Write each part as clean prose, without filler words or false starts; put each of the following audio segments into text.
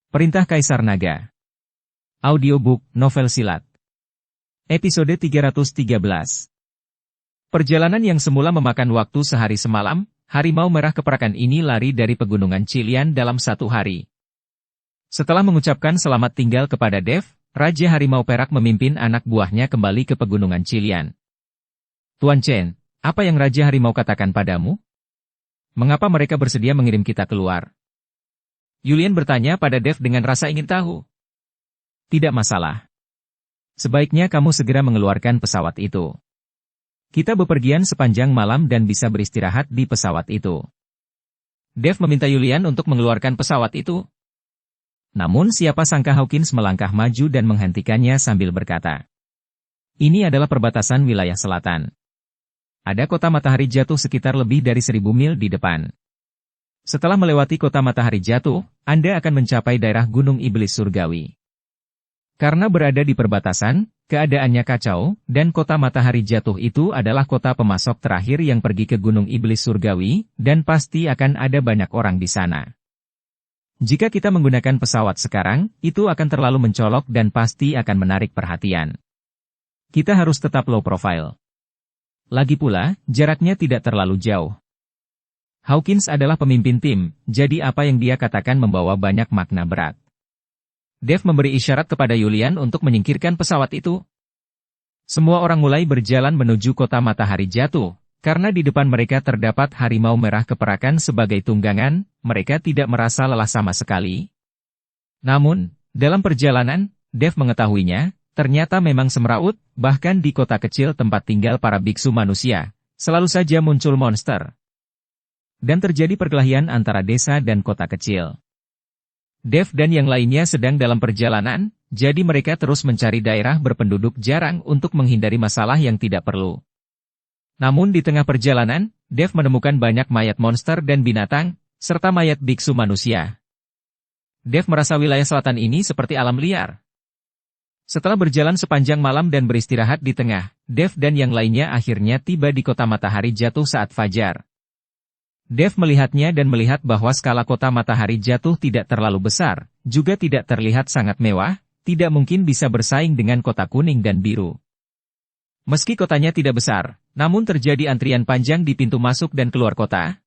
Perintah Kaisar Naga. Audiobook, novel silat. Episode 313. Perjalanan yang semula memakan waktu sehari semalam, harimau merah keperakan ini lari dari pegunungan Qilian dalam satu hari. Setelah mengucapkan selamat tinggal kepada Dev, Raja Harimau Perak memimpin anak buahnya kembali ke pegunungan Qilian. Tuan Chen, apa yang Raja Harimau katakan padamu? Mengapa mereka bersedia mengirim kita keluar? Yulian bertanya pada Dev dengan rasa ingin tahu. Tidak masalah. Sebaiknya kamu segera mengeluarkan pesawat itu. Kita bepergian sepanjang malam dan bisa beristirahat di pesawat itu. Dev meminta Yulian untuk mengeluarkan pesawat itu. Namun siapa sangka Hawkins melangkah maju dan menghentikannya sambil berkata, "Ini adalah perbatasan wilayah selatan. Ada kota matahari jatuh sekitar lebih dari 1000 mil di depan. Setelah melewati kota matahari jatuh, Anda akan mencapai daerah Gunung Iblis Surgawi. Karena berada di perbatasan, keadaannya kacau, dan kota matahari jatuh itu adalah kota pemasok terakhir yang pergi ke Gunung Iblis Surgawi, dan pasti akan ada banyak orang di sana. Jika kita menggunakan pesawat sekarang, itu akan terlalu mencolok dan pasti akan menarik perhatian. Kita harus tetap low profile. Lagi pula, jaraknya tidak terlalu jauh. Hawkins adalah pemimpin tim, jadi apa yang dia katakan membawa banyak makna berat." Dev memberi isyarat kepada Yulian untuk menyingkirkan pesawat itu. Semua orang mulai berjalan menuju kota matahari jatuh, karena di depan mereka terdapat harimau merah keperakan sebagai tunggangan, mereka tidak merasa lelah sama sekali. Namun, dalam perjalanan, Dev mengetahuinya, ternyata memang semeraut, bahkan di kota kecil tempat tinggal para biksu manusia, selalu saja muncul monster. Dan terjadi perkelahian antara desa dan kota kecil. Dev dan yang lainnya sedang dalam perjalanan, jadi mereka terus mencari daerah berpenduduk jarang untuk menghindari masalah yang tidak perlu. Namun di tengah perjalanan, Dev menemukan banyak mayat monster dan binatang, serta mayat biksu manusia. Dev merasa wilayah selatan ini seperti alam liar. Setelah berjalan sepanjang malam dan beristirahat di tengah, Dev dan yang lainnya akhirnya tiba di kota matahari jatuh saat fajar. Dev melihatnya dan melihat bahwa skala kota matahari jatuh tidak terlalu besar, juga tidak terlihat sangat mewah, tidak mungkin bisa bersaing dengan kota kuning dan biru. Meski kotanya tidak besar, namun terjadi antrian panjang di pintu masuk dan keluar kota.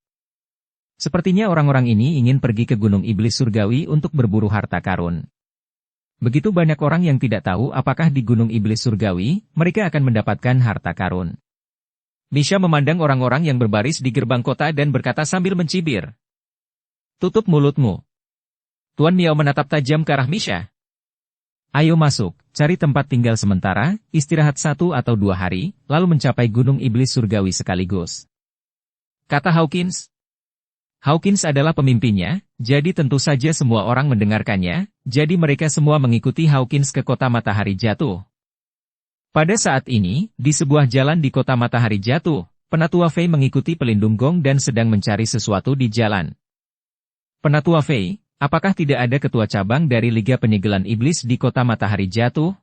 Sepertinya orang-orang ini ingin pergi ke Gunung Iblis Surgawi untuk berburu harta karun. Begitu banyak orang yang tidak tahu apakah di Gunung Iblis Surgawi, mereka akan mendapatkan harta karun. Misha memandang orang-orang yang berbaris di gerbang kota dan berkata sambil mencibir. "Tutup mulutmu." Tuan Miao menatap tajam ke arah Misha. "Ayo masuk, cari tempat tinggal sementara, istirahat 1 atau 2 hari, lalu mencapai Gunung Iblis Surgawi sekaligus," kata Hawkins. Hawkins adalah pemimpinnya, jadi tentu saja semua orang mendengarkannya, jadi mereka semua mengikuti Hawkins ke kota matahari jatuh. Pada saat ini, di sebuah jalan di kota matahari jatuh, Penatua Fei mengikuti pelindung gong dan sedang mencari sesuatu di jalan. "Penatua Fei, apakah tidak ada ketua cabang dari Liga Penyegelan Iblis di kota matahari jatuh?"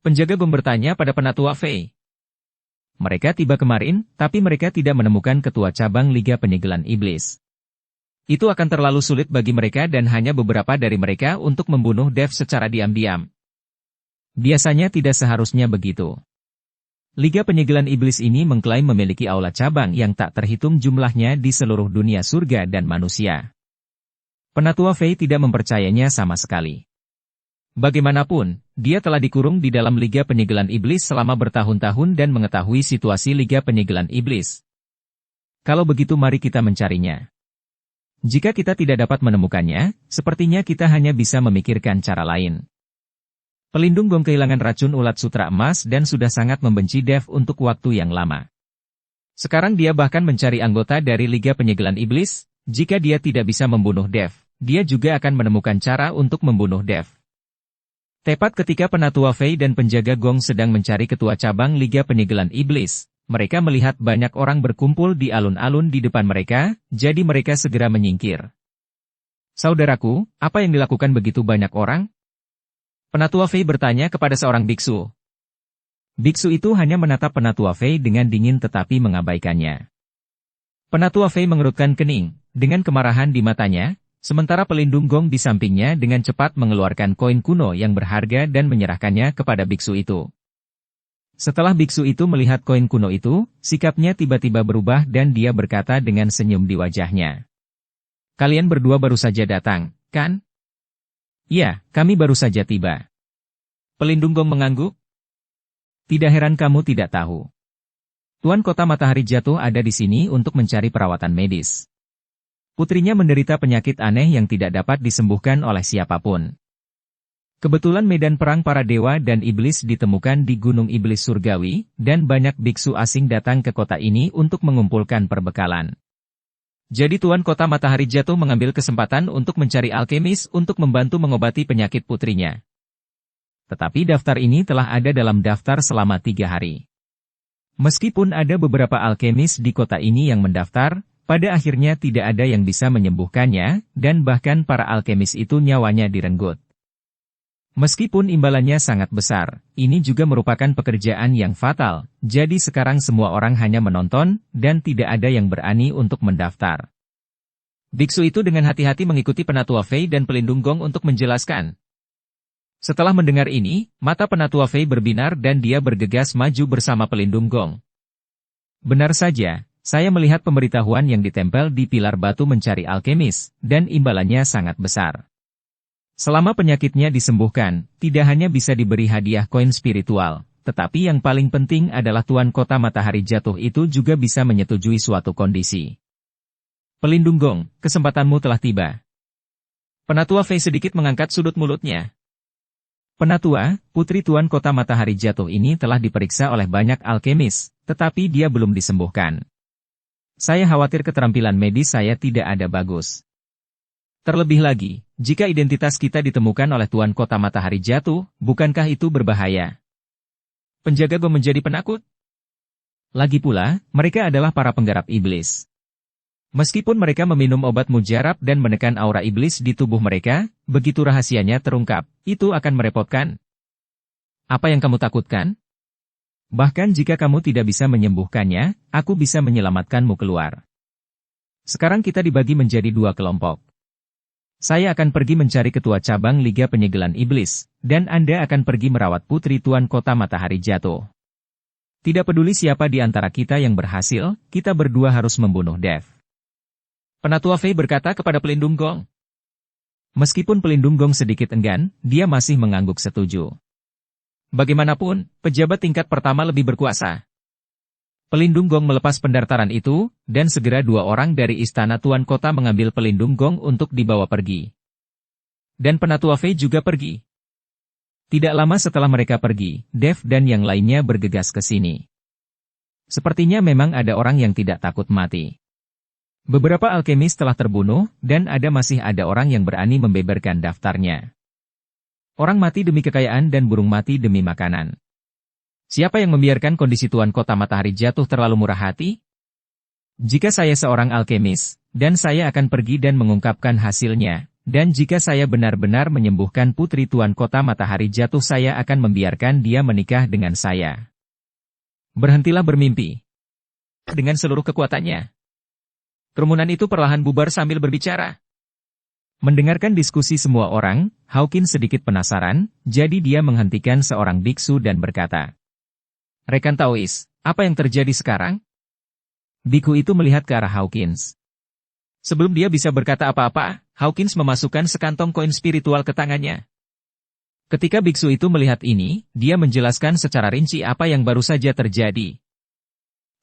Penjaga gong bertanya pada Penatua Fei. Mereka tiba kemarin, tapi mereka tidak menemukan ketua cabang Liga Penyegelan Iblis. Itu akan terlalu sulit bagi mereka dan hanya beberapa dari mereka untuk membunuh Dev secara diam-diam. Biasanya tidak seharusnya begitu. Liga Penyegelan Iblis ini mengklaim memiliki aula cabang yang tak terhitung jumlahnya di seluruh dunia surga dan manusia. Penatua Fei tidak mempercayainya sama sekali. Bagaimanapun, dia telah dikurung di dalam Liga Penyegelan Iblis selama bertahun-tahun dan mengetahui situasi Liga Penyegelan Iblis. Kalau begitu mari kita mencarinya. Jika kita tidak dapat menemukannya, sepertinya kita hanya bisa memikirkan cara lain. Pelindung gong kehilangan racun ulat sutra emas dan sudah sangat membenci Dev untuk waktu yang lama. Sekarang dia bahkan mencari anggota dari Liga Penyegelan Iblis, jika dia tidak bisa membunuh Dev, dia juga akan menemukan cara untuk membunuh Dev. Tepat ketika Penatua Fei dan penjaga gong sedang mencari ketua cabang Liga Penyegelan Iblis, mereka melihat banyak orang berkumpul di alun-alun di depan mereka, jadi mereka segera menyingkir. "Saudaraku, apa yang dilakukan begitu banyak orang?" Penatua Fei bertanya kepada seorang biksu. Biksu itu hanya menatap Penatua Fei dengan dingin tetapi mengabaikannya. Penatua Fei mengerutkan kening, dengan kemarahan di matanya, Sementara pelindung gong di sampingnya dengan cepat mengeluarkan koin kuno yang berharga dan menyerahkannya kepada biksu itu. Setelah biksu itu melihat koin kuno itu, sikapnya tiba-tiba berubah dan dia berkata dengan senyum di wajahnya. Kalian berdua baru saja datang, kan? Ya, kami baru saja tiba. Pelindung gong mengangguk. Tidak heran kamu tidak tahu. Tuan Kota Matahari Jatuh ada di sini untuk mencari perawatan medis. Putrinya menderita penyakit aneh yang tidak dapat disembuhkan oleh siapapun. Kebetulan medan perang para dewa dan iblis ditemukan di Gunung Iblis Surgawi, dan banyak biksu asing datang ke kota ini untuk mengumpulkan perbekalan. Jadi Tuan Kota Matahari Jatuh mengambil kesempatan untuk mencari alkemis untuk membantu mengobati penyakit putrinya. Tetapi daftar ini telah ada dalam daftar selama 3 hari. Meskipun ada beberapa alkemis di kota ini yang mendaftar, pada akhirnya tidak ada yang bisa menyembuhkannya, dan bahkan para alkemis itu nyawanya direnggut. Meskipun imbalannya sangat besar, ini juga merupakan pekerjaan yang fatal, jadi sekarang semua orang hanya menonton, dan tidak ada yang berani untuk mendaftar. Biksu itu dengan hati-hati mengikuti Penatua Fei dan Pelindung Gong untuk menjelaskan. Setelah mendengar ini, mata Penatua Fei berbinar dan dia bergegas maju bersama Pelindung Gong. Benar saja. Saya melihat pemberitahuan yang ditempel di pilar batu mencari alkemis, dan imbalannya sangat besar. Selama penyakitnya disembuhkan, tidak hanya bisa diberi hadiah koin spiritual, tetapi yang paling penting adalah Tuan Kota Matahari Jatuh itu juga bisa menyetujui suatu kondisi. Pelindung Gong, kesempatanmu telah tiba. Penatua Fei sedikit mengangkat sudut mulutnya. Penatua, putri Tuan Kota Matahari Jatuh ini telah diperiksa oleh banyak alkemis, tetapi dia belum disembuhkan. Saya khawatir keterampilan medis saya tidak ada bagus. Terlebih lagi, jika identitas kita ditemukan oleh Tuan Kota Matahari Jatuh, bukankah itu berbahaya? Penjaga Gong menjadi penakut. Lagi pula, mereka adalah para penggarap iblis. Meskipun mereka meminum obat mujarab dan menekan aura iblis di tubuh mereka, begitu rahasianya terungkap, itu akan merepotkan. Apa yang kamu takutkan? Bahkan jika kamu tidak bisa menyembuhkannya, aku bisa menyelamatkanmu keluar. Sekarang kita dibagi menjadi 2 kelompok. Saya akan pergi mencari ketua cabang Liga Penyegelan Iblis, dan Anda akan pergi merawat putri Tuan Kota Matahari Jatuh. Tidak peduli siapa di antara kita yang berhasil, kita berdua harus membunuh Dev. Penatua Fei berkata kepada Pelindung Gong. Meskipun Pelindung Gong sedikit enggan, dia masih mengangguk setuju. Bagaimanapun, pejabat tingkat pertama lebih berkuasa. Pelindung Gong melepas pendaftaran itu, dan segera 2 orang dari istana Tuan Kota mengambil Pelindung Gong untuk dibawa pergi. Dan Penatua Fei juga pergi. Tidak lama setelah mereka pergi, Dev dan yang lainnya bergegas ke sini. Sepertinya memang ada orang yang tidak takut mati. Beberapa alkemis telah terbunuh, dan masih ada orang yang berani membeberkan daftarnya. Orang mati demi kekayaan dan burung mati demi makanan. Siapa yang membiarkan kondisi Tuan Kota Matahari Jatuh terlalu murah hati? Jika saya seorang alkemis, dan saya akan pergi dan mengungkapkan hasilnya, dan jika saya benar-benar menyembuhkan putri Tuan Kota Matahari Jatuh saya akan membiarkan dia menikah dengan saya. Berhentilah bermimpi. Dengan seluruh kekuatannya. Kerumunan itu perlahan bubar sambil berbicara. Mendengarkan diskusi semua orang, Hawkins sedikit penasaran, jadi dia menghentikan seorang biksu dan berkata, "Rekan Taois, apa yang terjadi sekarang?" Biku itu melihat ke arah Hawkins. Sebelum dia bisa berkata apa-apa, Hawkins memasukkan sekantong koin spiritual ke tangannya. Ketika biksu itu melihat ini, dia menjelaskan secara rinci apa yang baru saja terjadi.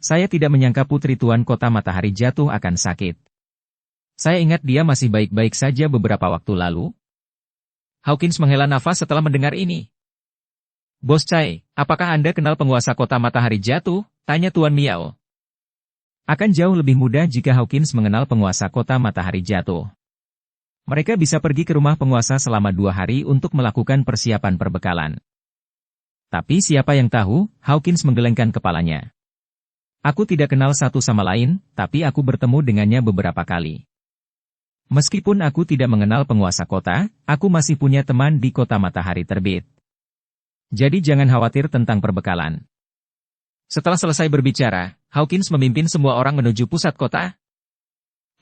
Saya tidak menyangka putri Tuan Kota Matahari Jatuh akan sakit. Saya ingat dia masih baik-baik saja beberapa waktu lalu. Hawkins menghela nafas setelah mendengar ini. Bos Chai, apakah Anda kenal penguasa Kota Matahari Jatuh? Tanya Tuan Miao. Akan jauh lebih mudah jika Hawkins mengenal penguasa Kota Matahari Jatuh. Mereka bisa pergi ke rumah penguasa selama 2 hari untuk melakukan persiapan perbekalan. Tapi siapa yang tahu, Hawkins menggelengkan kepalanya. Aku tidak kenal satu sama lain, tapi aku bertemu dengannya beberapa kali. Meskipun aku tidak mengenal penguasa kota, aku masih punya teman di Kota Matahari Terbit. Jadi jangan khawatir tentang perbekalan. Setelah selesai berbicara, Hawkins memimpin semua orang menuju pusat kota.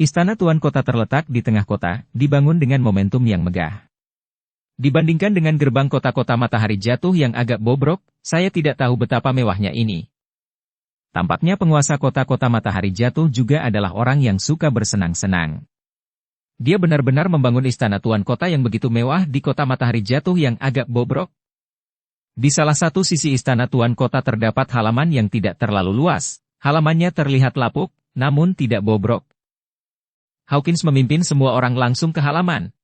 Istana Tuan Kota terletak di tengah kota, dibangun dengan momentum yang megah. Dibandingkan dengan gerbang kota-kota matahari jatuh yang agak bobrok, saya tidak tahu betapa mewahnya ini. Tampaknya penguasa kota-kota matahari jatuh juga adalah orang yang suka bersenang-senang. Dia benar-benar membangun istana Tuan Kota yang begitu mewah di kota matahari jatuh yang agak bobrok. Di salah satu sisi istana Tuan Kota terdapat halaman yang tidak terlalu luas. Halamannya terlihat lapuk, namun tidak bobrok. Hawkins memimpin semua orang langsung ke halaman.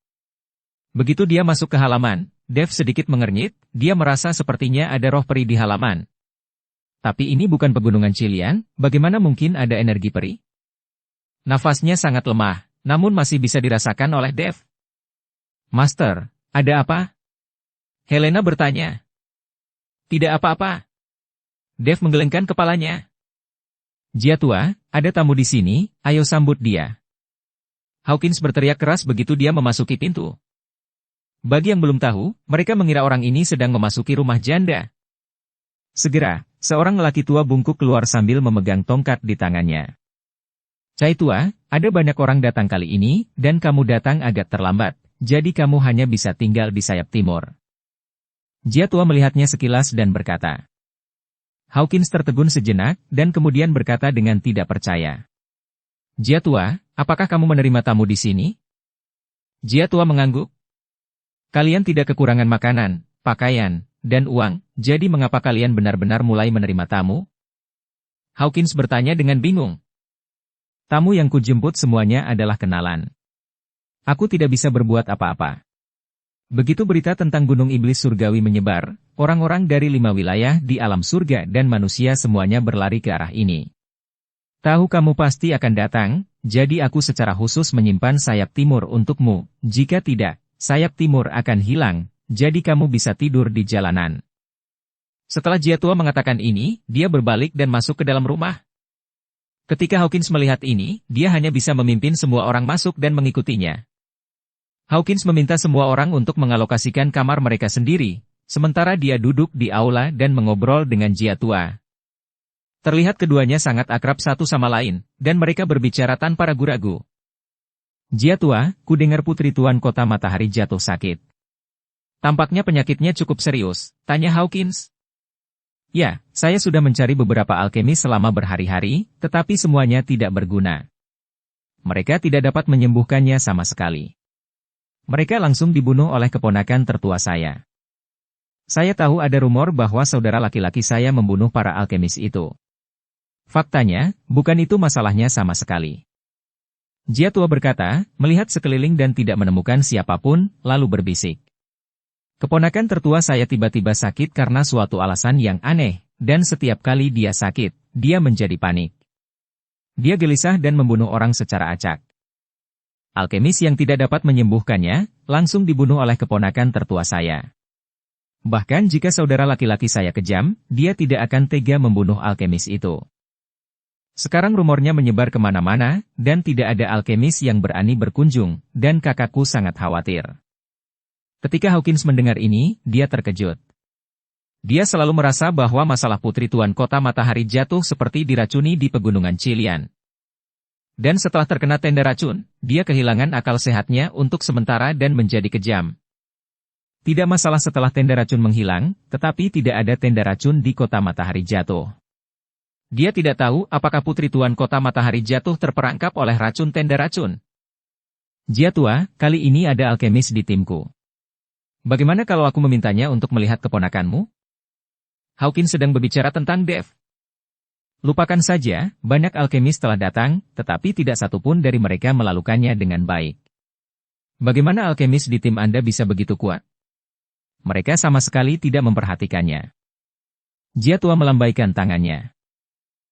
Begitu dia masuk ke halaman, Dev sedikit mengernyit, dia merasa sepertinya ada roh peri di halaman. Tapi ini bukan pegunungan Qilian, bagaimana mungkin ada energi peri? Nafasnya sangat lemah. Namun masih bisa dirasakan oleh Dev. Master, ada apa? Helena bertanya. Tidak apa-apa. Dev menggelengkan kepalanya. Jia tua, ada tamu di sini, ayo sambut dia. Hawkins berteriak keras begitu dia memasuki pintu. Bagi yang belum tahu, mereka mengira orang ini sedang memasuki rumah janda. Segera, seorang lelaki tua bungkuk keluar sambil memegang tongkat di tangannya. Cai tua, ada banyak orang datang kali ini, dan kamu datang agak terlambat, jadi kamu hanya bisa tinggal di sayap timur. Jia tua melihatnya sekilas dan berkata. Hawkins tertegun sejenak, dan kemudian berkata dengan tidak percaya. Jia tua, apakah kamu menerima tamu di sini? Jia tua mengangguk. Kalian tidak kekurangan makanan, pakaian, dan uang, jadi mengapa kalian benar-benar mulai menerima tamu? Hawkins bertanya dengan bingung. Tamu yang kujemput semuanya adalah kenalan. Aku tidak bisa berbuat apa-apa. Begitu berita tentang Gunung Iblis Surgawi menyebar, orang-orang dari 5 wilayah di alam surga dan manusia semuanya berlari ke arah ini. Tahu kamu pasti akan datang, jadi aku secara khusus menyimpan sayap timur untukmu. Jika tidak, sayap timur akan hilang, jadi kamu bisa tidur di jalanan. Setelah Jia tua mengatakan ini, dia berbalik dan masuk ke dalam rumah. Ketika Hawkins melihat ini, dia hanya bisa memimpin semua orang masuk dan mengikutinya. Hawkins meminta semua orang untuk mengalokasikan kamar mereka sendiri, sementara dia duduk di aula dan mengobrol dengan Jia tua. Terlihat keduanya sangat akrab satu sama lain, dan mereka berbicara tanpa ragu-ragu. Jia tua, ku dengar putri Tuan Kota Matahari jatuh sakit. Tampaknya penyakitnya cukup serius, tanya Hawkins. Ya, saya sudah mencari beberapa alkemis selama berhari-hari, tetapi semuanya tidak berguna. Mereka tidak dapat menyembuhkannya sama sekali. Mereka langsung dibunuh oleh keponakan tertua saya. Saya tahu ada rumor bahwa saudara laki-laki saya membunuh para alkemis itu. Faktanya, bukan itu masalahnya sama sekali. Jia tua berkata, melihat sekeliling dan tidak menemukan siapapun, lalu berbisik. Keponakan tertua saya tiba-tiba sakit karena suatu alasan yang aneh, dan setiap kali dia sakit, dia menjadi panik. Dia gelisah dan membunuh orang secara acak. Alkemis yang tidak dapat menyembuhkannya, langsung dibunuh oleh keponakan tertua saya. Bahkan jika saudara laki-laki saya kejam, dia tidak akan tega membunuh alkemis itu. Sekarang rumornya menyebar kemana-mana, dan tidak ada alkemis yang berani berkunjung, dan kakakku sangat khawatir. Ketika Hawkins mendengar ini, dia terkejut. Dia selalu merasa bahwa masalah putri Tuan Kota Matahari jatuh seperti diracuni di pegunungan Qilian. Dan setelah terkena tenda racun, dia kehilangan akal sehatnya untuk sementara dan menjadi kejam. Tidak masalah setelah tenda racun menghilang, tetapi tidak ada tenda racun di Kota Matahari jatuh. Dia tidak tahu apakah putri Tuan Kota Matahari jatuh terperangkap oleh racun tenda racun. Jia tua, kali ini ada alkemis di timku. Bagaimana kalau aku memintanya untuk melihat keponakanmu? Hawkins sedang berbicara tentang Dev. Lupakan saja, banyak alkemis telah datang, tetapi tidak satupun dari mereka melakukannya dengan baik. Bagaimana alkemis di tim Anda bisa begitu kuat? Mereka sama sekali tidak memperhatikannya. Jia tua melambaikan tangannya.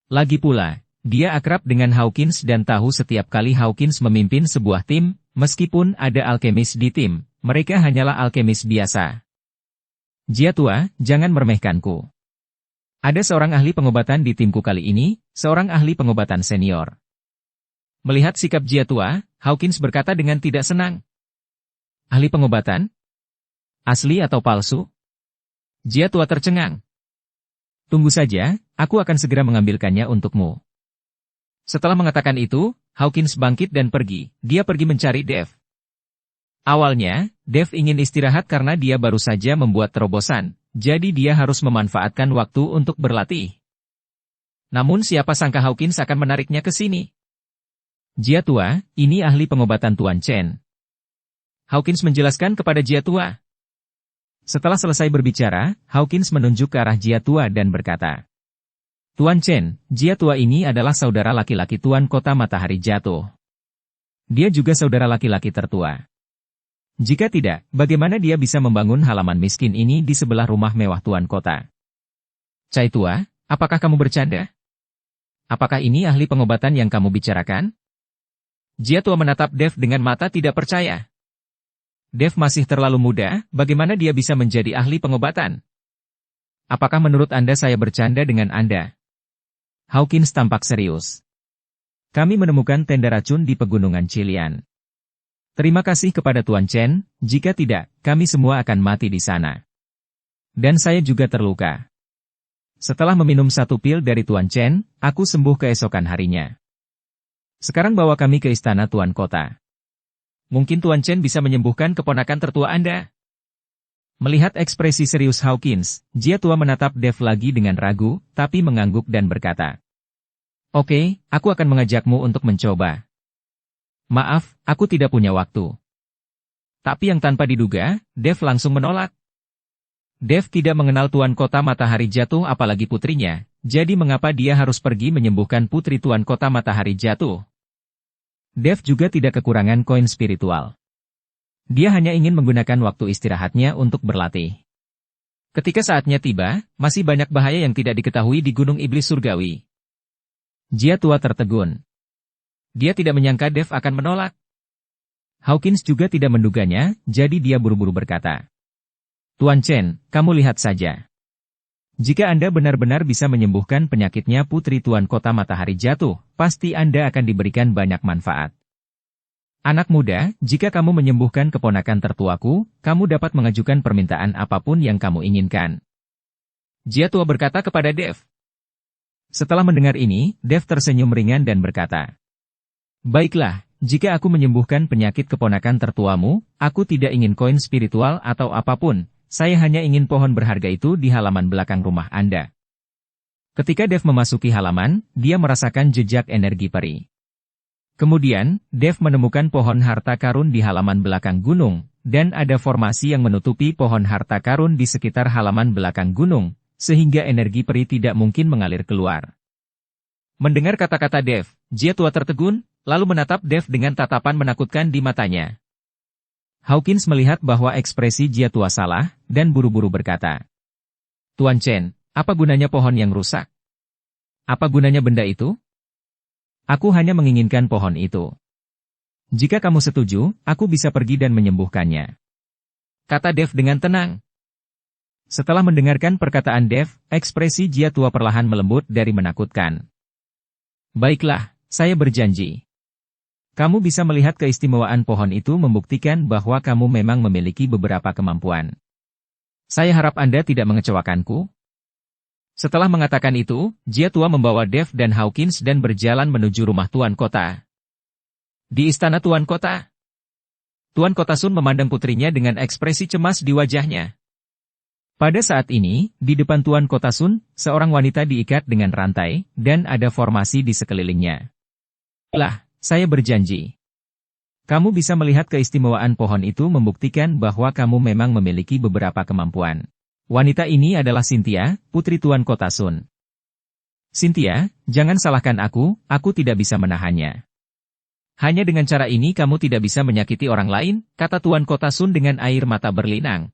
Lagi pula, dia akrab dengan Hawkins dan tahu setiap kali Hawkins memimpin sebuah tim, meskipun ada alkemis di tim, mereka hanyalah alkemis biasa. Jia tua, jangan meremehkanku. Ada seorang ahli pengobatan di timku kali ini, seorang ahli pengobatan senior. Melihat sikap Jia tua, Hawkins berkata dengan tidak senang. Ahli pengobatan? Asli atau palsu? Jia tua tercengang. Tunggu saja, aku akan segera mengambilkannya untukmu. Setelah mengatakan itu, Hawkins bangkit dan pergi. Dia pergi mencari Dev. Awalnya, Dev ingin istirahat karena dia baru saja membuat terobosan, jadi dia harus memanfaatkan waktu untuk berlatih. Namun siapa sangka Hawkins akan menariknya ke sini. Jia Tua, ini ahli pengobatan Tuan Chen. Hawkins menjelaskan kepada Jia Tua. Setelah selesai berbicara, Hawkins menunjuk ke arah Jia Tua dan berkata, Tuan Chen, Jia Tua ini adalah saudara laki-laki Tuan Kota Matahari Jatuh. Dia juga saudara laki-laki tertua. Jika tidak, bagaimana dia bisa membangun halaman miskin ini di sebelah rumah mewah Tuan Kota? Cai Tua, apakah kamu bercanda? Apakah ini ahli pengobatan yang kamu bicarakan? Jia Tua menatap Dev dengan mata tidak percaya. Dev masih terlalu muda, bagaimana dia bisa menjadi ahli pengobatan? Apakah menurut Anda saya bercanda dengan Anda? Hawkins tampak serius. Kami menemukan tenda racun di pegunungan Cilian. Terima kasih kepada Tuan Chen, jika tidak, kami semua akan mati di sana. Dan saya juga terluka. Setelah meminum satu pil dari Tuan Chen, aku sembuh keesokan harinya. Sekarang bawa kami ke istana Tuan Kota. Mungkin Tuan Chen bisa menyembuhkan keponakan tertua Anda. Melihat ekspresi serius Hawkins, Jia Tua menatap Dev lagi dengan ragu, tapi mengangguk dan berkata, Oke, aku akan mengajakmu untuk mencoba. Maaf, aku tidak punya waktu. Tapi yang tanpa diduga, Dev langsung menolak. Dev tidak mengenal Tuan Kota Matahari Jatuh apalagi putrinya, jadi mengapa dia harus pergi menyembuhkan putri Tuan Kota Matahari Jatuh? Dev juga tidak kekurangan koin spiritual. Dia hanya ingin menggunakan waktu istirahatnya untuk berlatih. Ketika saatnya tiba, masih banyak bahaya yang tidak diketahui di Gunung Iblis Surgawi. Jia Tua tertegun. Dia tidak menyangka Dev akan menolak. Hawkins juga tidak menduganya, jadi dia buru-buru berkata, Tuan Chen, kamu lihat saja. Jika Anda benar-benar bisa menyembuhkan penyakitnya putri Tuan Kota Matahari Jatuh, pasti Anda akan diberikan banyak manfaat. Anak muda, jika kamu menyembuhkan keponakan tertuaku, kamu dapat mengajukan permintaan apapun yang kamu inginkan. Jia Tua berkata kepada Dev. Setelah mendengar ini, Dev tersenyum ringan dan berkata, Baiklah, jika aku menyembuhkan penyakit keponakan tertuamu, aku tidak ingin koin spiritual atau apapun. Saya hanya ingin pohon berharga itu di halaman belakang rumah Anda. Ketika Dev memasuki halaman, dia merasakan jejak energi peri. Kemudian, Dev menemukan pohon harta karun di halaman belakang gunung, dan ada formasi yang menutupi pohon harta karun di sekitar halaman belakang gunung, sehingga energi peri tidak mungkin mengalir keluar. Mendengar kata-kata Dev, Jia Tua tertegun, lalu menatap Dev dengan tatapan menakutkan di matanya. Hawkins melihat bahwa ekspresi Jia Tua salah, dan buru-buru berkata, Tuan Chen, apa gunanya pohon yang rusak? Apa gunanya benda itu? Aku hanya menginginkan pohon itu. Jika kamu setuju, aku bisa pergi dan menyembuhkannya. Kata Dev dengan tenang. Setelah mendengarkan perkataan Dev, ekspresi Jia Tua perlahan melembut dari menakutkan. Baiklah, saya berjanji. Kamu bisa melihat keistimewaan pohon itu membuktikan bahwa kamu memang memiliki beberapa kemampuan. Saya harap Anda tidak mengecewakanku. Setelah mengatakan itu, Jia Tua membawa Dev dan Hawkins dan berjalan menuju rumah Tuan Kota. Di istana Tuan Kota, Tuan Kota Sun memandang putrinya dengan ekspresi cemas di wajahnya. Pada saat ini, di depan Tuan Kota Sun, seorang wanita diikat dengan rantai, dan ada formasi di sekelilingnya. Lah, saya berjanji. Kamu bisa melihat keistimewaan pohon itu membuktikan bahwa kamu memang memiliki beberapa kemampuan. Wanita ini adalah Cynthia, putri Tuan Kota Sun. Cynthia, jangan salahkan aku tidak bisa menahannya. Hanya dengan cara ini kamu tidak bisa menyakiti orang lain, kata Tuan Kota Sun dengan air mata berlinang.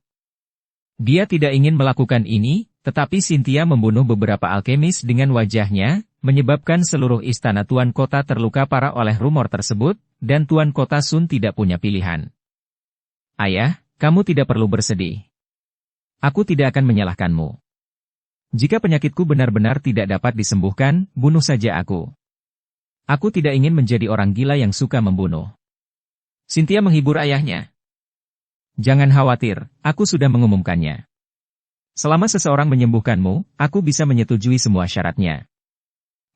Dia tidak ingin melakukan ini, tetapi Cynthia membunuh beberapa alkemis dengan wajahnya, menyebabkan seluruh istana Tuan Kota terluka parah oleh rumor tersebut, dan Tuan Kota Sun tidak punya pilihan. Ayah, kamu tidak perlu bersedih. Aku tidak akan menyalahkanmu. Jika penyakitku benar-benar tidak dapat disembuhkan, bunuh saja aku. Aku tidak ingin menjadi orang gila yang suka membunuh. Cynthia menghibur ayahnya. Jangan khawatir, aku sudah mengumumkannya. Selama seseorang menyembuhkanmu, aku bisa menyetujui semua syaratnya.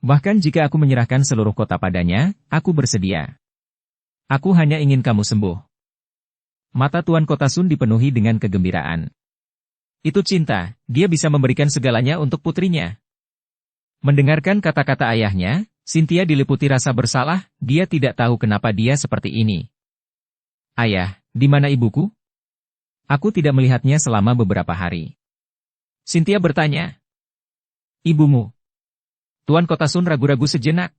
Bahkan jika aku menyerahkan seluruh kota padanya, aku bersedia. Aku hanya ingin kamu sembuh. Mata Tuan Kota Sun dipenuhi dengan kegembiraan. Itu cinta, dia bisa memberikan segalanya untuk putrinya. Mendengarkan kata-kata ayahnya, Cynthia diliputi rasa bersalah, dia tidak tahu kenapa dia seperti ini. Ayah, di mana ibuku? Aku tidak melihatnya selama beberapa hari. Cynthia bertanya. Ibumu. Tuan Kota Sun ragu-ragu sejenak.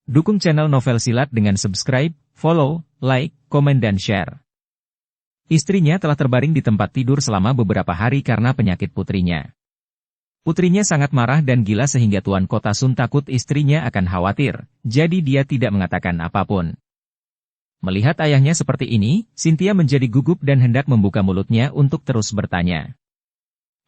Dukung channel Novel Silat dengan subscribe, follow, like, komen dan share. Istrinya telah terbaring di tempat tidur selama beberapa hari karena penyakit putrinya. Putrinya sangat marah dan gila sehingga Tuan Kota Sun takut istrinya akan khawatir, jadi dia tidak mengatakan apapun. Melihat ayahnya seperti ini, Cynthia menjadi gugup dan hendak membuka mulutnya untuk terus bertanya.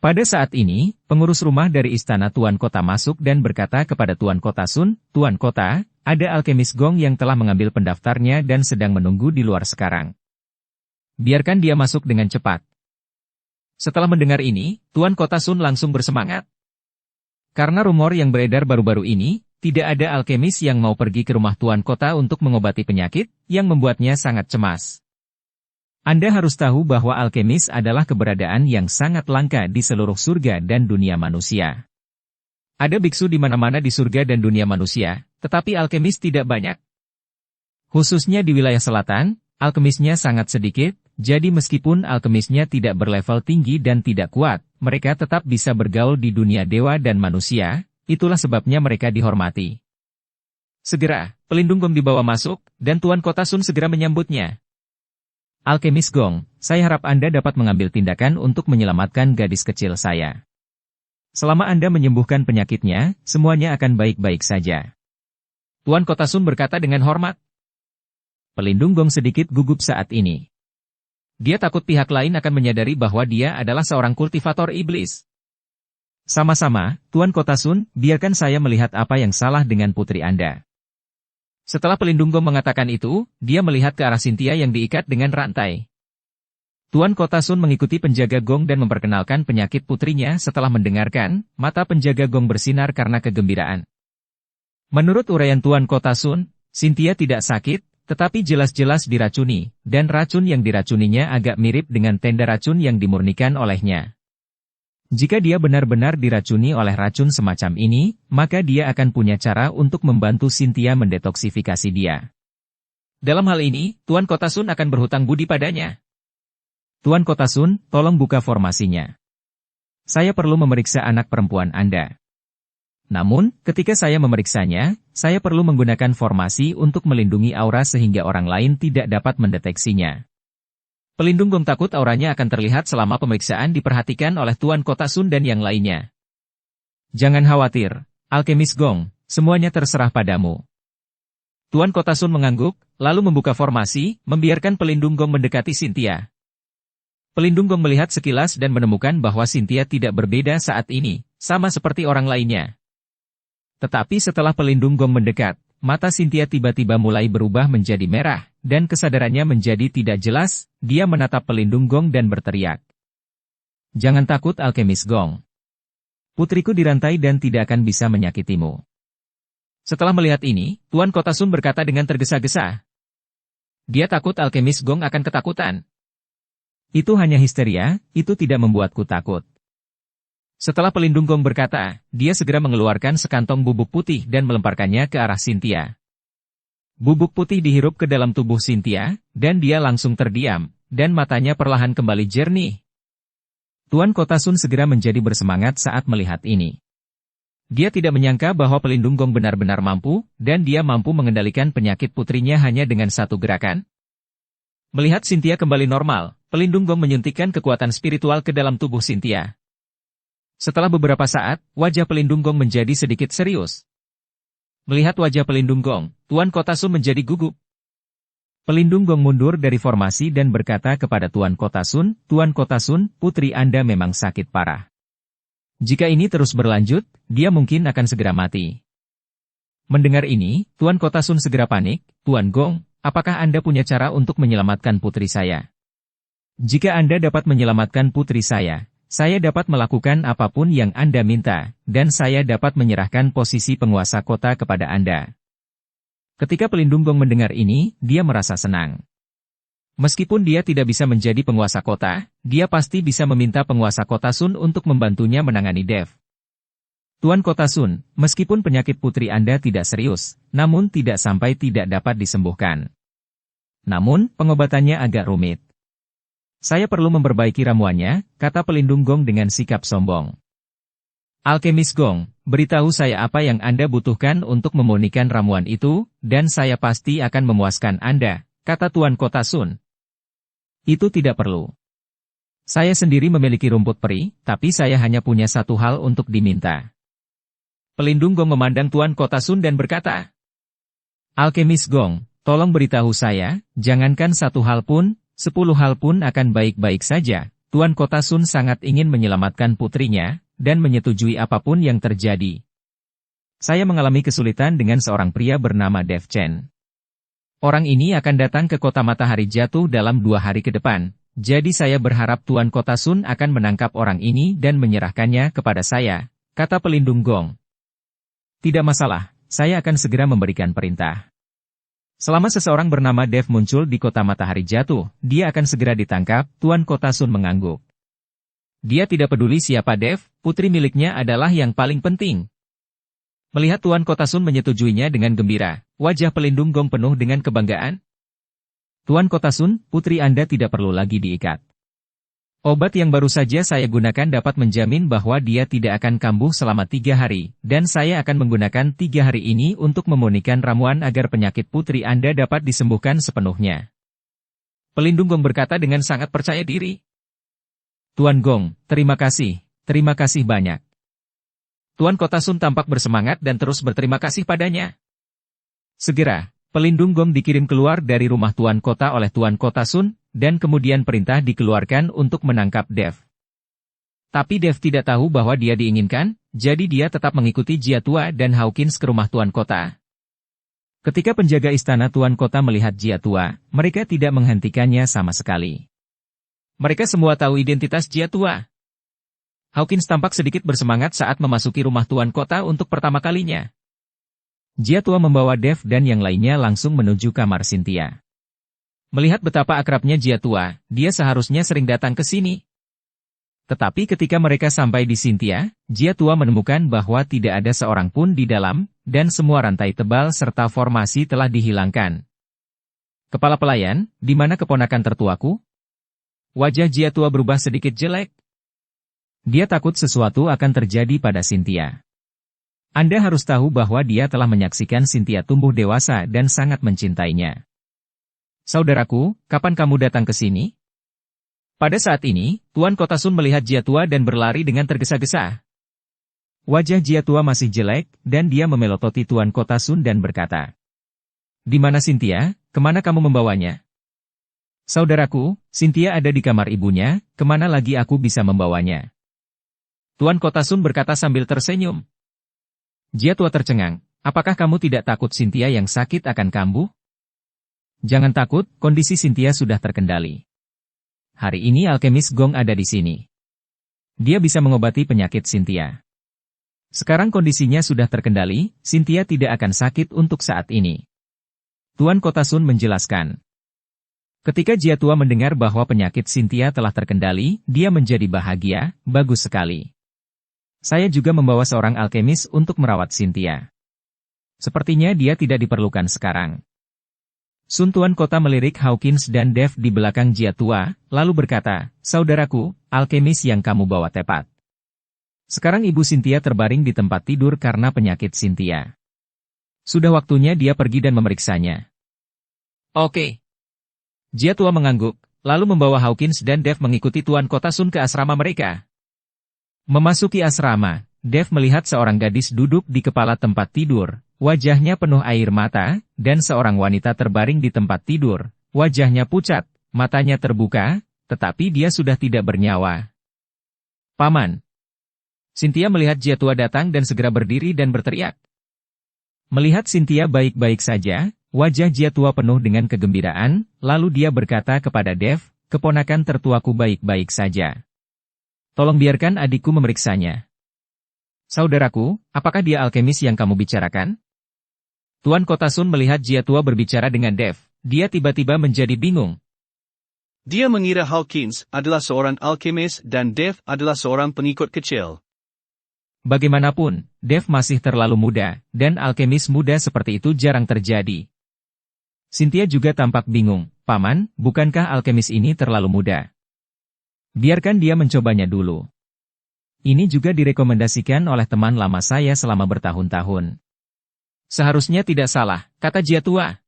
Pada saat ini, pengurus rumah dari istana Tuan Kota masuk dan berkata kepada Tuan Kota Sun, Tuan Kota, ada alkemis Gong yang telah mengambil pendaftarnya dan sedang menunggu di luar sekarang. Biarkan dia masuk dengan cepat. Setelah mendengar ini, Tuan Kota Sun langsung bersemangat. Karena rumor yang beredar baru-baru ini, tidak ada alkemis yang mau pergi ke rumah Tuan Kota untuk mengobati penyakit, yang membuatnya sangat cemas. Anda harus tahu bahwa alkemis adalah keberadaan yang sangat langka di seluruh surga dan dunia manusia. Ada biksu di mana-mana di surga dan dunia manusia, tetapi alkemis tidak banyak. Khususnya di wilayah selatan, alkemisnya sangat sedikit, jadi meskipun alkemisnya tidak berlevel tinggi dan tidak kuat, mereka tetap bisa bergaul di dunia dewa dan manusia, itulah sebabnya mereka dihormati. Segera, pelindung Gong dibawa masuk, dan Tuan Kota Sun segera menyambutnya. Alkemis Gong, saya harap Anda dapat mengambil tindakan untuk menyelamatkan gadis kecil saya. Selama Anda menyembuhkan penyakitnya, semuanya akan baik-baik saja. Tuan Kota Sun berkata dengan hormat. Pelindung Gong sedikit gugup saat ini. Dia takut pihak lain akan menyadari bahwa dia adalah seorang kultivator iblis. Sama-sama, Tuan Kota Sun, biarkan saya melihat apa yang salah dengan putri Anda. Setelah pelindung Gong mengatakan itu, dia melihat ke arah Cynthia yang diikat dengan rantai. Tuan Kota Sun mengikuti penjaga Gong dan memperkenalkan penyakit putrinya setelah mendengarkan, mata penjaga Gong bersinar karena kegembiraan. Menurut uraian Tuan Kota Sun, Cynthia tidak sakit, tetapi jelas-jelas diracuni, dan racun yang diracuninya agak mirip dengan tenda racun yang dimurnikan olehnya. Jika dia benar-benar diracuni oleh racun semacam ini, maka dia akan punya cara untuk membantu Cynthia mendetoksifikasi dia. Dalam hal ini, Tuan Kota Sun akan berhutang budi padanya. Tuan Kota Sun, tolong buka formasinya. Saya perlu memeriksa anak perempuan Anda. Namun, ketika saya memeriksanya, saya perlu menggunakan formasi untuk melindungi aura sehingga orang lain tidak dapat mendeteksinya. Pelindung Gong takut auranya akan terlihat selama pemeriksaan diperhatikan oleh Tuan Kota Sun dan yang lainnya. Jangan khawatir, alkemis Gong, semuanya terserah padamu. Tuan Kota Sun mengangguk, lalu membuka formasi, membiarkan pelindung Gong mendekati Cynthia. Pelindung Gong melihat sekilas dan menemukan bahwa Cynthia tidak berbeda saat ini, sama seperti orang lainnya. Tetapi setelah pelindung Gong mendekat, mata Cynthia tiba-tiba mulai berubah menjadi merah, dan kesadarannya menjadi tidak jelas, dia menatap pelindung Gong dan berteriak. Jangan takut alkemis Gong. Putriku dirantai dan tidak akan bisa menyakitimu. Setelah melihat ini, Tuan Kota Sun berkata dengan tergesa-gesa. Dia takut alkemis Gong akan ketakutan. Itu hanya histeria, itu tidak membuatku takut. Setelah pelindung Gong berkata, dia segera mengeluarkan sekantong bubuk putih dan melemparkannya ke arah Cynthia. Bubuk putih dihirup ke dalam tubuh Cynthia, dan dia langsung terdiam, dan matanya perlahan kembali jernih. Tuan Kota Sun segera menjadi bersemangat saat melihat ini. Dia tidak menyangka bahwa pelindung Gong benar-benar mampu, dan dia mampu mengendalikan penyakit putrinya hanya dengan satu gerakan. Melihat Cynthia kembali normal, pelindung Gong menyuntikkan kekuatan spiritual ke dalam tubuh Cynthia. Setelah beberapa saat, wajah pelindung Gong menjadi sedikit serius. Melihat wajah pelindung Gong, Tuan Kota Sun menjadi gugup. Pelindung Gong mundur dari formasi dan berkata kepada Tuan Kota Sun, Tuan Kota Sun, putri Anda memang sakit parah. Jika ini terus berlanjut, dia mungkin akan segera mati. Mendengar ini, Tuan Kota Sun segera panik, Tuan Gong, apakah Anda punya cara untuk menyelamatkan putri saya? Jika Anda dapat menyelamatkan putri saya saya dapat melakukan apapun yang Anda minta, dan saya dapat menyerahkan posisi penguasa kota kepada Anda. Ketika pelindung Gong mendengar ini, dia merasa senang. Meskipun dia tidak bisa menjadi penguasa kota, dia pasti bisa meminta penguasa kota Sun untuk membantunya menangani Dev. Tuan Kota Sun, meskipun penyakit putri Anda tidak serius, namun tidak sampai tidak dapat disembuhkan. Namun, pengobatannya agak rumit. Saya perlu memperbaiki ramuannya, kata pelindung Gong dengan sikap sombong. Alkemis Gong, beritahu saya apa yang Anda butuhkan untuk memurnikan ramuan itu, dan saya pasti akan memuaskan Anda, kata Tuan Kota Sun. Itu tidak perlu. Saya sendiri memiliki rumput peri, tapi saya hanya punya satu hal untuk diminta. Pelindung Gong memandang Tuan Kota Sun dan berkata, Alkemis Gong, tolong beritahu saya, jangankan satu hal pun, 10 hal pun akan baik-baik saja. Tuan Kota Sun sangat ingin menyelamatkan putrinya, dan menyetujui apapun yang terjadi. Saya mengalami kesulitan dengan seorang pria bernama Dev Chen. Orang ini akan datang ke kota matahari jatuh dalam 2 hari ke depan, jadi saya berharap Tuan Kota Sun akan menangkap orang ini dan menyerahkannya kepada saya, kata pelindung Gong. Tidak masalah, saya akan segera memberikan perintah. Selama seseorang bernama Dev muncul di kota matahari jatuh, dia akan segera ditangkap, Tuan Kota Sun mengangguk. Dia tidak peduli siapa Dev, putri miliknya adalah yang paling penting. Melihat Tuan Kota Sun menyetujuinya dengan gembira, wajah pelindung Gong penuh dengan kebanggaan. Tuan Kota Sun, putri Anda tidak perlu lagi diikat. Obat yang baru saja saya gunakan dapat menjamin bahwa dia tidak akan kambuh selama 3 hari, dan saya akan menggunakan 3 hari ini untuk memurnikan ramuan agar penyakit putri Anda dapat disembuhkan sepenuhnya. Pelindung Gong berkata dengan sangat percaya diri. Tuan Gong, terima kasih banyak. Tuan Kota Sun tampak bersemangat dan terus berterima kasih padanya. Segera, pelindung Gong dikirim keluar dari rumah Tuan Kota oleh Tuan Kota Sun, dan kemudian perintah dikeluarkan untuk menangkap Dev. Tapi Dev tidak tahu bahwa dia diinginkan, jadi dia tetap mengikuti Jia Tua dan Hawkins ke rumah Tuan Kota. Ketika penjaga istana Tuan Kota melihat Jia Tua, mereka tidak menghentikannya sama sekali. Mereka semua tahu identitas Jia Tua. Hawkins tampak sedikit bersemangat saat memasuki rumah Tuan Kota untuk pertama kalinya. Jia Tua membawa Dev dan yang lainnya langsung menuju kamar Cynthia. Melihat betapa akrabnya Jia Tua, dia seharusnya sering datang ke sini. Tetapi ketika mereka sampai di Cynthia, Jia Tua menemukan bahwa tidak ada seorang pun di dalam, dan semua rantai tebal serta formasi telah dihilangkan. Kepala pelayan, di mana keponakan tertuaku? Wajah Jia Tua berubah sedikit jelek. Dia takut sesuatu akan terjadi pada Cynthia. Anda harus tahu bahwa dia telah menyaksikan Cynthia tumbuh dewasa dan sangat mencintainya. Saudaraku, kapan kamu datang ke sini? Pada saat ini, Tuan Kota Sun melihat Jia Tua dan berlari dengan tergesa-gesa. Wajah Jia Tua masih jelek, dan dia memelototi Tuan Kota Sun dan berkata, Di mana Cynthia? Kemana kamu membawanya? Saudaraku, Cynthia ada di kamar ibunya, kemana lagi aku bisa membawanya? Tuan Kota Sun berkata sambil tersenyum. Jia Tua tercengang, apakah kamu tidak takut Cynthia yang sakit akan kambuh? Jangan takut, kondisi Cynthia sudah terkendali. Hari ini Alkemis Gong ada di sini. Dia bisa mengobati penyakit Cynthia. Sekarang kondisinya sudah terkendali, Cynthia tidak akan sakit untuk saat ini. Tuan Kota Sun menjelaskan. Ketika Jia Tua mendengar bahwa penyakit Cynthia telah terkendali, dia menjadi bahagia, bagus sekali. Saya juga membawa seorang alkemis untuk merawat Cynthia. Sepertinya dia tidak diperlukan sekarang. Sun Tuan Kota melirik Hawkins dan Dev di belakang Jia Tua, lalu berkata, Saudaraku, alkemis yang kamu bawa tepat. Sekarang Ibu Cynthia terbaring di tempat tidur karena penyakit Cynthia. Sudah waktunya dia pergi dan memeriksanya. Oke. Jia Tua mengangguk, lalu membawa Hawkins dan Dev mengikuti Tuan Kota Sun ke asrama mereka. Memasuki asrama, Dev melihat seorang gadis duduk di kepala tempat tidur. Wajahnya penuh air mata, dan seorang wanita terbaring di tempat tidur. Wajahnya pucat, matanya terbuka, tetapi dia sudah tidak bernyawa. Paman. Cynthia melihat Jia Tua datang dan segera berdiri dan berteriak. Melihat Cynthia baik-baik saja, wajah Jia Tua penuh dengan kegembiraan, lalu dia berkata kepada Dev, keponakan tertuaku baik-baik saja. Tolong biarkan adikku memeriksanya. Saudaraku, apakah dia alkemis yang kamu bicarakan? Tuan Kota Sun melihat Jia tua berbicara dengan Dev. Dia tiba-tiba menjadi bingung. Dia mengira Hawkins adalah seorang alkemis dan Dev adalah seorang pengikut kecil. Bagaimanapun, Dev masih terlalu muda, dan alkemis muda seperti itu jarang terjadi. Cynthia juga tampak bingung. Paman, bukankah alkemis ini terlalu muda? Biarkan dia mencobanya dulu. Ini juga direkomendasikan oleh teman lama saya selama bertahun-tahun. Seharusnya tidak salah, kata Jia tua.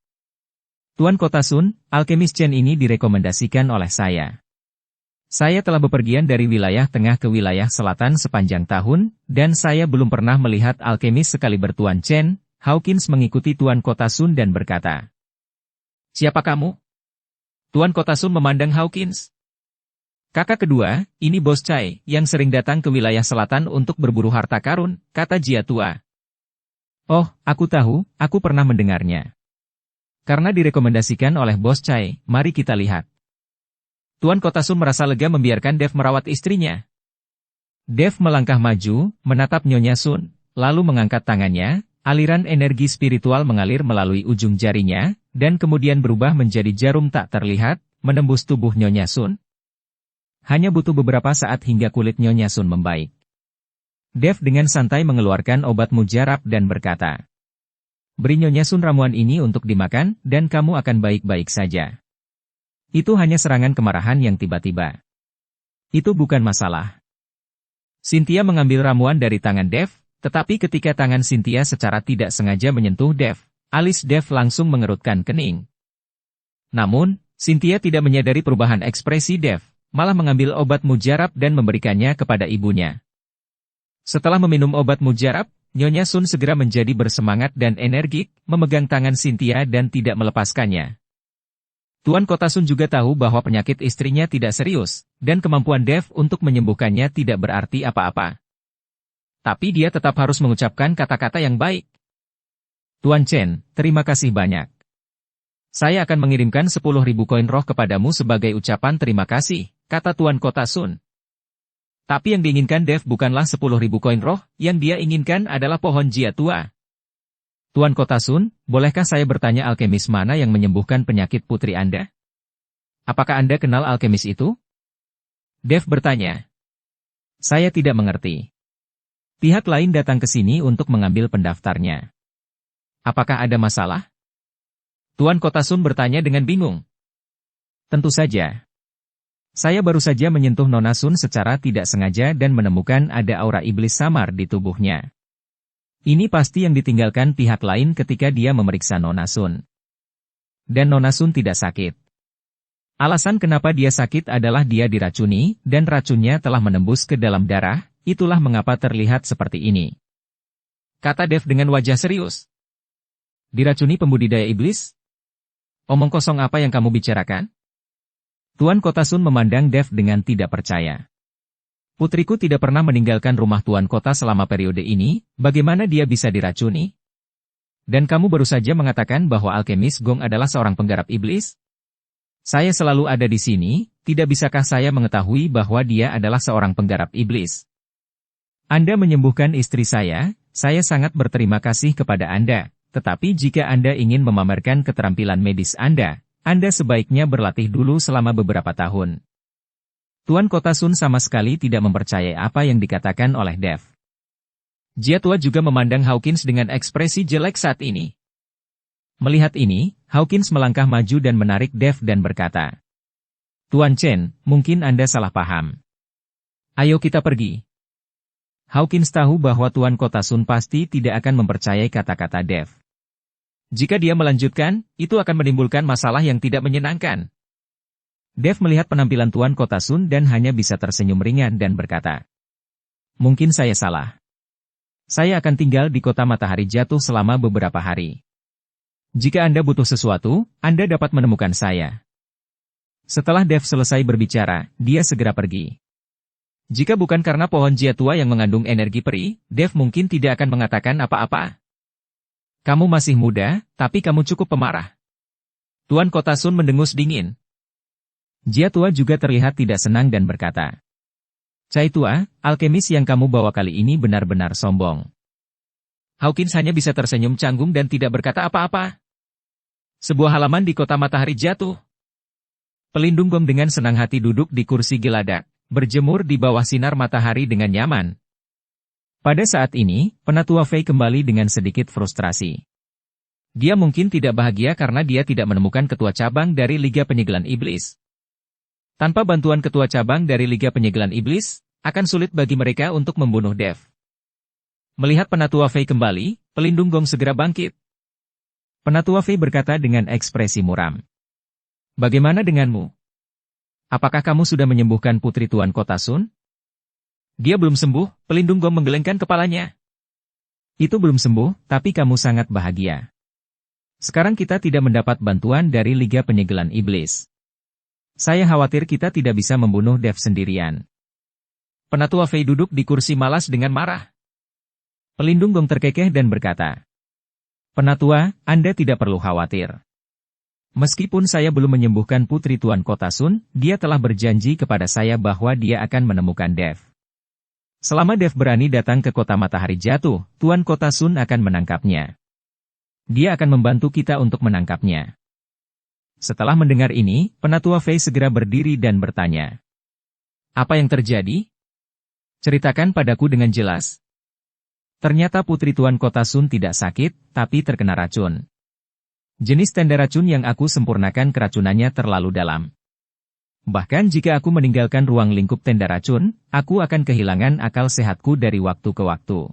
Tuan Kota Sun, alkemis Chen ini direkomendasikan oleh saya. Saya telah bepergian dari wilayah tengah ke wilayah selatan sepanjang tahun, dan saya belum pernah melihat alkemis sekaliber Tuan Chen. Hawkins mengikuti Tuan Kota Sun dan berkata, "Siapa kamu?" Tuan Kota Sun memandang Hawkins. "Kakak kedua, ini Bos Chai, yang sering datang ke wilayah selatan untuk berburu harta karun," kata Jia tua. "Oh, aku tahu, aku pernah mendengarnya. Karena direkomendasikan oleh Bos Chai, mari kita lihat." Tuan Kota Sun merasa lega membiarkan Dev merawat istrinya. Dev melangkah maju, menatap Nyonya Sun, lalu mengangkat tangannya, aliran energi spiritual mengalir melalui ujung jarinya, dan kemudian berubah menjadi jarum tak terlihat, menembus tubuh Nyonya Sun. Hanya butuh beberapa saat hingga kulit Nyonya Sun membaik. Dev dengan santai mengeluarkan obat mujarab dan berkata, "Beri Nyonya Sun ramuan ini untuk dimakan, dan kamu akan baik-baik saja." Itu hanya serangan kemarahan yang tiba-tiba. Itu bukan masalah. Cynthia mengambil ramuan dari tangan Dev, tetapi ketika tangan Cynthia secara tidak sengaja menyentuh Dev, alis Dev langsung mengerutkan kening. Namun, Cynthia tidak menyadari perubahan ekspresi Dev, malah mengambil obat mujarab dan memberikannya kepada ibunya. Setelah meminum obat mujarab, Nyonya Sun segera menjadi bersemangat dan energik, memegang tangan Cynthia dan tidak melepaskannya. Tuan Kota Sun juga tahu bahwa penyakit istrinya tidak serius, dan kemampuan Dev untuk menyembuhkannya tidak berarti apa-apa. Tapi dia tetap harus mengucapkan kata-kata yang baik. "Tuan Chen, terima kasih banyak. Saya akan mengirimkan 10.000 koin roh kepadamu sebagai ucapan terima kasih," kata Tuan Kota Sun. Tapi yang diinginkan Dev bukanlah 10.000 koin roh, yang dia inginkan adalah pohon Jia tua. "Tuan Kota Sun, bolehkah saya bertanya alkemis mana yang menyembuhkan penyakit putri Anda? Apakah Anda kenal alkemis itu?" Dev bertanya. "Saya tidak mengerti. Pihak lain datang ke sini untuk mengambil pendaftarnya. Apakah ada masalah?" Tuan Kota Sun bertanya dengan bingung. "Tentu saja. Saya baru saja menyentuh Nona Sun secara tidak sengaja dan menemukan ada aura iblis samar di tubuhnya. Ini pasti yang ditinggalkan pihak lain ketika dia memeriksa Nona Sun. Dan Nona Sun tidak sakit. Alasan kenapa dia sakit adalah dia diracuni, dan racunnya telah menembus ke dalam darah, itulah mengapa terlihat seperti ini," kata Dev dengan wajah serius. "Diracuni pembudidaya iblis? Omong kosong apa yang kamu bicarakan?" Tuan Kota Sun memandang Dev dengan tidak percaya. "Putriku tidak pernah meninggalkan rumah Tuan Kota selama periode ini, bagaimana dia bisa diracuni? Dan kamu baru saja mengatakan bahwa alkemis Gong adalah seorang penggarap iblis? Saya selalu ada di sini, tidak bisakah saya mengetahui bahwa dia adalah seorang penggarap iblis? Anda menyembuhkan istri saya sangat berterima kasih kepada Anda, tetapi jika Anda ingin memamerkan keterampilan medis Anda sebaiknya berlatih dulu selama beberapa tahun." Tuan Kota Sun sama sekali tidak mempercayai apa yang dikatakan oleh Dev. Jia tua juga memandang Hawkins dengan ekspresi jelek saat ini. Melihat ini, Hawkins melangkah maju dan menarik Dev dan berkata, "Tuan Chen, mungkin Anda salah paham. Ayo kita pergi." Hawkins tahu bahwa Tuan Kota Sun pasti tidak akan mempercayai kata-kata Dev. Jika dia melanjutkan, itu akan menimbulkan masalah yang tidak menyenangkan. Dev melihat penampilan Tuan Kota Sun dan hanya bisa tersenyum ringan dan berkata, "Mungkin saya salah. Saya akan tinggal di kota matahari jatuh selama beberapa hari. Jika Anda butuh sesuatu, Anda dapat menemukan saya." Setelah Dev selesai berbicara, dia segera pergi. Jika bukan karena pohon Jia tua yang mengandung energi peri, Dev mungkin tidak akan mengatakan apa-apa. "Kamu masih muda, tapi kamu cukup pemarah." Tuan Kota Sun mendengus dingin. Jia tua juga terlihat tidak senang dan berkata, Cai tua, alkemis yang kamu bawa kali ini benar-benar sombong. Hawkins hanya bisa tersenyum canggung dan tidak berkata apa-apa. Sebuah halaman di kota matahari jatuh. Pelindung Gong dengan senang hati duduk di kursi geladak, berjemur di bawah sinar matahari dengan nyaman. Pada saat ini, Penatua Fei kembali dengan sedikit frustrasi. Dia mungkin tidak bahagia karena dia tidak menemukan ketua cabang dari Liga Penyegelan Iblis. Tanpa bantuan ketua cabang dari Liga Penyegelan Iblis, akan sulit bagi mereka untuk membunuh Dev. Melihat Penatua Fei kembali, pelindung Gong segera bangkit. Penatua Fei berkata dengan ekspresi muram. Bagaimana denganmu? Apakah kamu sudah menyembuhkan putri Tuan Kota Sun? Dia belum sembuh, pelindung Gong menggelengkan kepalanya. Itu belum sembuh, tapi kamu sangat bahagia. Sekarang kita tidak mendapat bantuan dari Liga Penyegelan Iblis. Saya khawatir kita tidak bisa membunuh Dev sendirian. Penatua Fei duduk di kursi malas dengan marah. Pelindung Gong terkekeh dan berkata, Penatua, Anda tidak perlu khawatir. Meskipun saya belum menyembuhkan putri Tuan Kota Sun, dia telah berjanji kepada saya bahwa dia akan menemukan Dev. Selama Dev berani datang ke kota matahari jatuh, Tuan Kota Sun akan menangkapnya. Dia akan membantu kita untuk menangkapnya. Setelah mendengar ini, Penatua Fei segera berdiri dan bertanya. Apa yang terjadi? Ceritakan padaku dengan jelas. Ternyata putri Tuan Kota Sun tidak sakit, tapi terkena racun. Jenis tenda racun yang aku sempurnakan keracunannya terlalu dalam. Bahkan jika aku meninggalkan ruang lingkup tenda racun, aku akan kehilangan akal sehatku dari waktu ke waktu.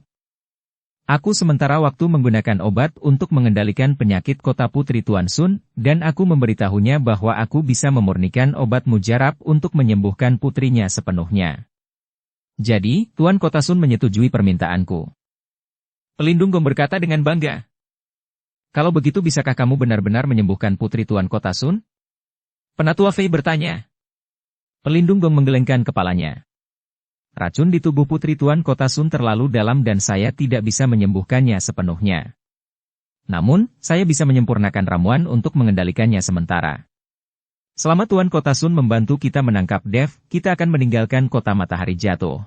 Aku sementara waktu menggunakan obat untuk mengendalikan penyakit kota putri Tuan Sun, dan aku memberitahunya bahwa aku bisa memurnikan obat mujarab untuk menyembuhkan putrinya sepenuhnya. Jadi, Tuan Kota Sun menyetujui permintaanku. Pelindung Gong berkata dengan bangga. Kalau begitu bisakah kamu benar-benar menyembuhkan putri Tuan Kota Sun? Penatua Fei bertanya. Pelindung Gong menggelengkan kepalanya. Racun di tubuh putri Tuan Kota Sun terlalu dalam dan saya tidak bisa menyembuhkannya sepenuhnya. Namun, saya bisa menyempurnakan ramuan untuk mengendalikannya sementara. Selama Tuan Kota Sun membantu kita menangkap Dev, kita akan meninggalkan kota matahari jatuh.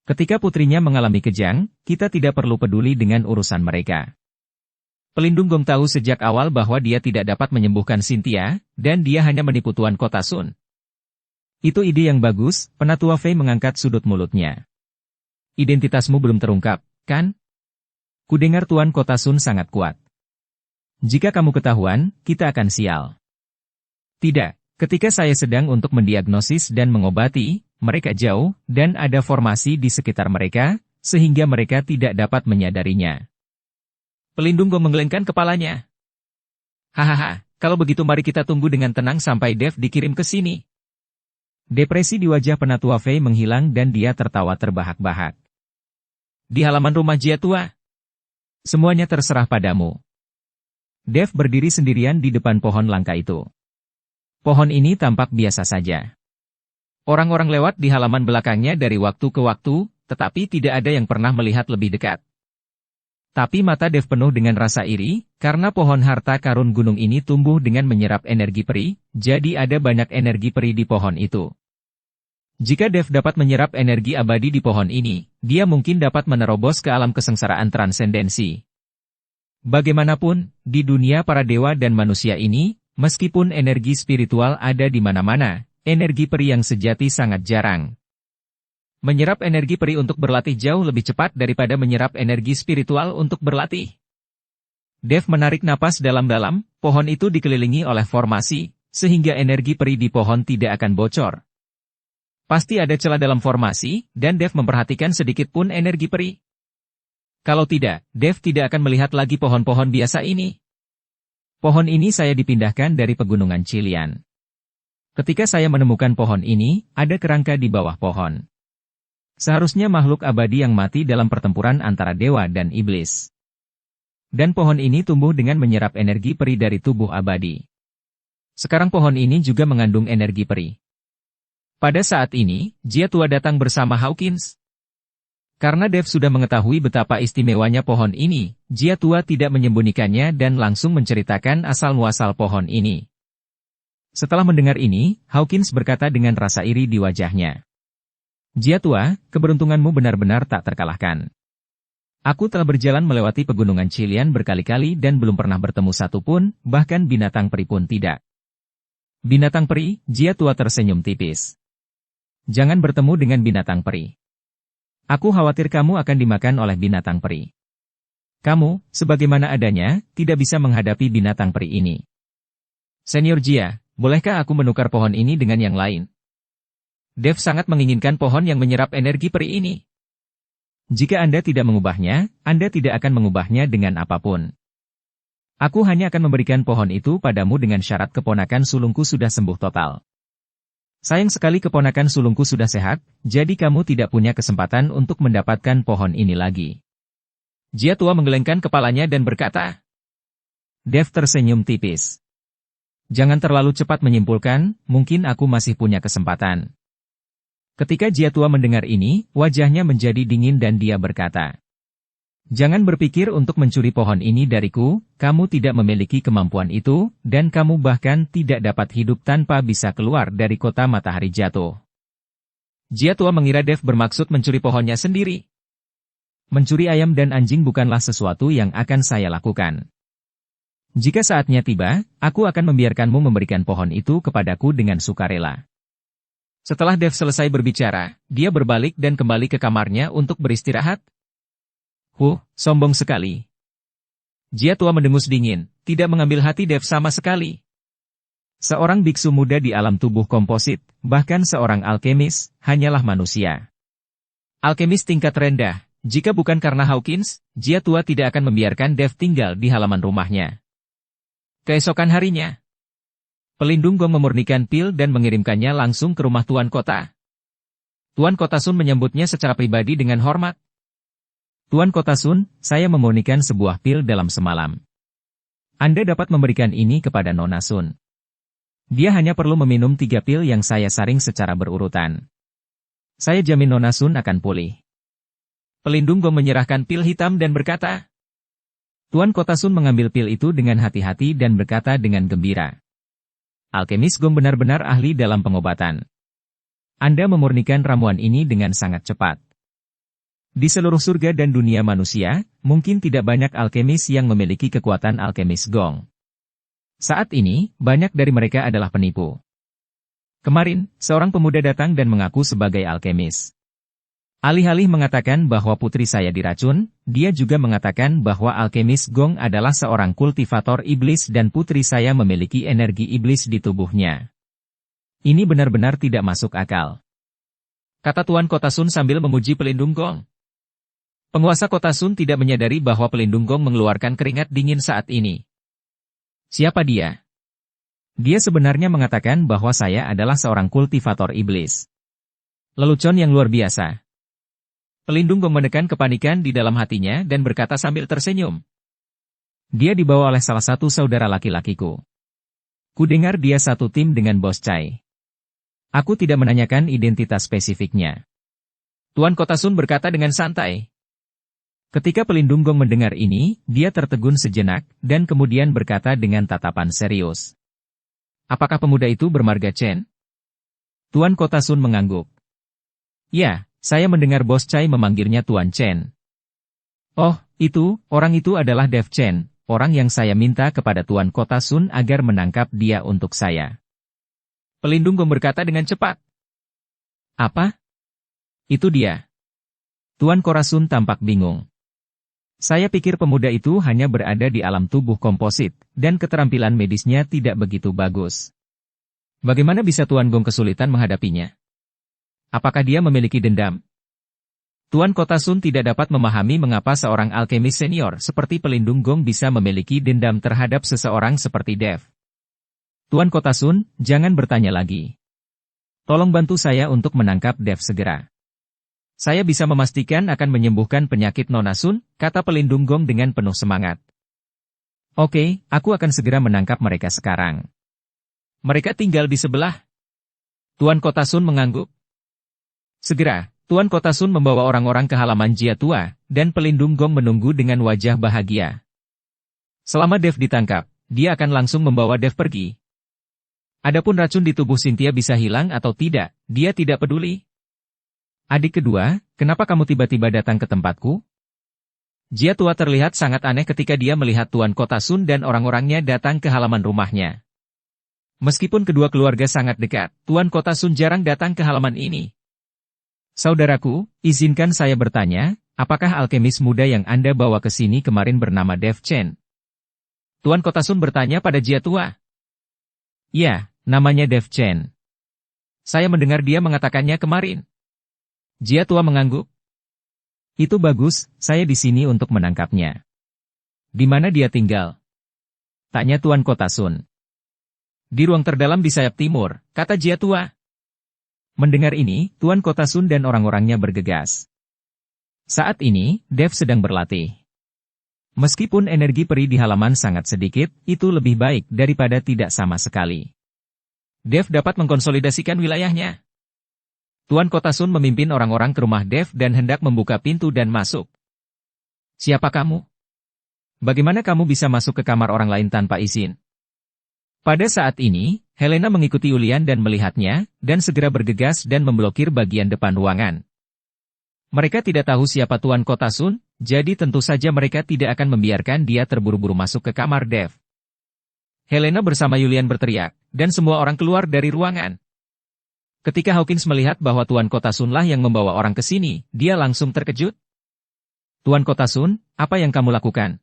Ketika putrinya mengalami kejang, kita tidak perlu peduli dengan urusan mereka. Pelindung Gong tahu sejak awal bahwa dia tidak dapat menyembuhkan Cynthia, dan dia hanya menipu Tuan Kota Sun. Itu ide yang bagus, Penatua Fei mengangkat sudut mulutnya. Identitasmu belum terungkap, kan? Kudengar Tuan Kota Sun sangat kuat. Jika kamu ketahuan, kita akan sial. Tidak, ketika saya sedang untuk mendiagnosis dan mengobati, mereka jauh, dan ada formasi di sekitar mereka, sehingga mereka tidak dapat menyadarinya. Pelindung Gong menggelengkan kepalanya. Hahaha, kalau begitu mari kita tunggu dengan tenang sampai Dev dikirim ke sini. Depresi di wajah Penatua Fei menghilang dan dia tertawa terbahak-bahak. Di halaman rumah Jia Tua. Semuanya terserah padamu. Dev berdiri sendirian di depan pohon langka itu. Pohon ini tampak biasa saja. Orang-orang lewat di halaman belakangnya dari waktu ke waktu, tetapi tidak ada yang pernah melihat lebih dekat. Tapi mata Dev penuh dengan rasa iri, karena pohon harta karun gunung ini tumbuh dengan menyerap energi peri, jadi ada banyak energi peri di pohon itu. Jika Dev dapat menyerap energi abadi di pohon ini, dia mungkin dapat menerobos ke alam kesengsaraan transendensi. Bagaimanapun, di dunia para dewa dan manusia ini, meskipun energi spiritual ada di mana-mana, energi peri yang sejati sangat jarang. Menyerap energi peri untuk berlatih jauh lebih cepat daripada menyerap energi spiritual untuk berlatih. Dev menarik napas dalam-dalam, pohon itu dikelilingi oleh formasi, sehingga energi peri di pohon tidak akan bocor. Pasti ada celah dalam formasi, dan Dev memperhatikan sedikit pun energi peri. Kalau tidak, Dev tidak akan melihat lagi pohon-pohon biasa ini. Pohon ini saya dipindahkan dari pegunungan Qilian. Ketika saya menemukan pohon ini, ada kerangka di bawah pohon. Seharusnya makhluk abadi yang mati dalam pertempuran antara dewa dan iblis. Dan pohon ini tumbuh dengan menyerap energi peri dari tubuh abadi. Sekarang pohon ini juga mengandung energi peri. Pada saat ini, Jia Tua datang bersama Hawkins. Karena Dev sudah mengetahui betapa istimewanya pohon ini, Jia Tua tidak menyembunyikannya dan langsung menceritakan asal-muasal pohon ini. Setelah mendengar ini, Hawkins berkata dengan rasa iri di wajahnya. Jia tua, keberuntunganmu benar-benar tak terkalahkan. Aku telah berjalan melewati pegunungan Qilian berkali-kali dan belum pernah bertemu satu pun, bahkan binatang peri pun tidak. Binatang peri, Jia tua tersenyum tipis. Jangan bertemu dengan binatang peri. Aku khawatir kamu akan dimakan oleh binatang peri. Kamu, sebagaimana adanya, tidak bisa menghadapi binatang peri ini. Senior Jia, bolehkah aku menukar pohon ini dengan yang lain? Dev sangat menginginkan pohon yang menyerap energi peri ini. Jika Anda tidak mengubahnya, Anda tidak akan mengubahnya dengan apapun. Aku hanya akan memberikan pohon itu padamu dengan syarat keponakan sulungku sudah sembuh total. Sayang sekali keponakan sulungku sudah sehat, jadi kamu tidak punya kesempatan untuk mendapatkan pohon ini lagi. Jia tua menggelengkan kepalanya dan berkata. Dev tersenyum tipis. Jangan terlalu cepat menyimpulkan, mungkin aku masih punya kesempatan. Ketika Jia tua mendengar ini, wajahnya menjadi dingin dan dia berkata. Jangan berpikir untuk mencuri pohon ini dariku, kamu tidak memiliki kemampuan itu, dan kamu bahkan tidak dapat hidup tanpa bisa keluar dari kota matahari jatuh. Jia tua mengira Dev bermaksud mencuri pohonnya sendiri. Mencuri ayam dan anjing bukanlah sesuatu yang akan saya lakukan. Jika saatnya tiba, aku akan membiarkanmu memberikan pohon itu kepadaku dengan sukarela. Setelah Dev selesai berbicara, dia berbalik dan kembali ke kamarnya untuk beristirahat. Sombong sekali. Jia tua mendengus dingin, tidak mengambil hati Dev sama sekali. Seorang biksu muda di alam tubuh komposit, bahkan seorang alkemis, hanyalah manusia. Alkemis tingkat rendah, jika bukan karena Hawkins, Jia tua tidak akan membiarkan Dev tinggal di halaman rumahnya. Keesokan harinya, pelindung gong memurnikan pil dan mengirimkannya langsung ke rumah Tuan Kota. Tuan Kota Sun menyambutnya secara pribadi dengan hormat. Tuan Kota Sun, saya memurnikan sebuah pil dalam semalam. Anda dapat memberikan ini kepada Nona Sun. Dia hanya perlu meminum 3 pil yang saya saring secara berurutan. Saya jamin Nona Sun akan pulih. Pelindung gong menyerahkan pil hitam dan berkata. Tuan Kota Sun mengambil pil itu dengan hati-hati dan berkata dengan gembira. Alkemis Gong benar-benar ahli dalam pengobatan. Anda memurnikan ramuan ini dengan sangat cepat. Di seluruh surga dan dunia manusia, mungkin tidak banyak alkemis yang memiliki kekuatan alkemis Gong. Saat ini, banyak dari mereka adalah penipu. Kemarin, seorang pemuda datang dan mengaku sebagai alkemis. Alih-alih mengatakan bahwa putri saya diracun, dia juga mengatakan bahwa alkemis Gong adalah seorang kultivator iblis dan putri saya memiliki energi iblis di tubuhnya. Ini benar-benar tidak masuk akal. Kata Tuan Kota Sun sambil memuji pelindung Gong. Penguasa Kota Sun tidak menyadari bahwa pelindung Gong mengeluarkan keringat dingin saat ini. Siapa dia? Dia sebenarnya mengatakan bahwa saya adalah seorang kultivator iblis. Lelucon yang luar biasa. Pelindung Gong menekan kepanikan di dalam hatinya dan berkata sambil tersenyum. Dia dibawa oleh salah satu saudara laki-lakiku. Kudengar dia satu tim dengan Bos Chai. Aku tidak menanyakan identitas spesifiknya. Tuan Kota Sun berkata dengan santai. Ketika pelindung Gong mendengar ini, dia tertegun sejenak, dan kemudian berkata dengan tatapan serius. Apakah pemuda itu bermarga Chen? Tuan Kota Sun mengangguk. Ya. Saya mendengar Bos Chai memanggilnya Tuan Chen. Oh, orang itu adalah Dev Chen, orang yang saya minta kepada Tuan Kota Sun agar menangkap dia untuk saya. Pelindung Gong berkata dengan cepat. Apa? Itu dia. Tuan Kota Sun tampak bingung. Saya pikir pemuda itu hanya berada di alam tubuh komposit, dan keterampilan medisnya tidak begitu bagus. Bagaimana bisa Tuan Gong kesulitan menghadapinya? Apakah dia memiliki dendam? Tuan Kota Sun tidak dapat memahami mengapa seorang alkemis senior seperti pelindung Gong bisa memiliki dendam terhadap seseorang seperti Dev. Tuan Kota Sun, jangan bertanya lagi. Tolong bantu saya untuk menangkap Dev segera. Saya bisa memastikan akan menyembuhkan penyakit Nona Sun, kata pelindung Gong dengan penuh semangat. Oke, aku akan segera menangkap mereka sekarang. Mereka tinggal di sebelah. Tuan Kota Sun mengangguk. Segera, Tuan Kota Sun membawa orang-orang ke halaman Jia tua, dan pelindung Gong menunggu dengan wajah bahagia. Selama Dev ditangkap, dia akan langsung membawa Dev pergi. Adapun racun di tubuh Cynthia bisa hilang atau tidak, dia tidak peduli. Adik kedua, kenapa kamu tiba-tiba datang ke tempatku? Jia tua terlihat sangat aneh ketika dia melihat Tuan Kota Sun dan orang-orangnya datang ke halaman rumahnya. Meskipun kedua keluarga sangat dekat, Tuan Kota Sun jarang datang ke halaman ini. Saudaraku, izinkan saya bertanya, apakah alkemis muda yang Anda bawa ke sini kemarin bernama Dev Chen? Tuan Kota Sun bertanya pada Jia tua. Ya, namanya Dev Chen. Saya mendengar dia mengatakannya kemarin. Jia tua mengangguk. Itu bagus, saya di sini untuk menangkapnya. Di mana dia tinggal? Tanya Tuan Kota Sun. Di ruang terdalam di sayap timur, kata Jia tua. Mendengar ini, Tuan Kota Sun dan orang-orangnya bergegas. Saat ini, Dev sedang berlatih. Meskipun energi peri di halaman sangat sedikit, itu lebih baik daripada tidak sama sekali. Dev dapat mengkonsolidasikan wilayahnya. Tuan Kota Sun memimpin orang-orang ke rumah Dev dan hendak membuka pintu dan masuk. Siapa kamu? Bagaimana kamu bisa masuk ke kamar orang lain tanpa izin? Pada saat ini, Helena mengikuti Yulian dan melihatnya, dan segera bergegas dan memblokir bagian depan ruangan. Mereka tidak tahu siapa Tuan Kota Sun, jadi tentu saja mereka tidak akan membiarkan dia terburu-buru masuk ke kamar Dev. Helena bersama Yulian berteriak, dan semua orang keluar dari ruangan. Ketika Hawkins melihat bahwa Tuan Kota Sun lah yang membawa orang ke sini, dia langsung terkejut. Tuan Kota Sun, apa yang kamu lakukan?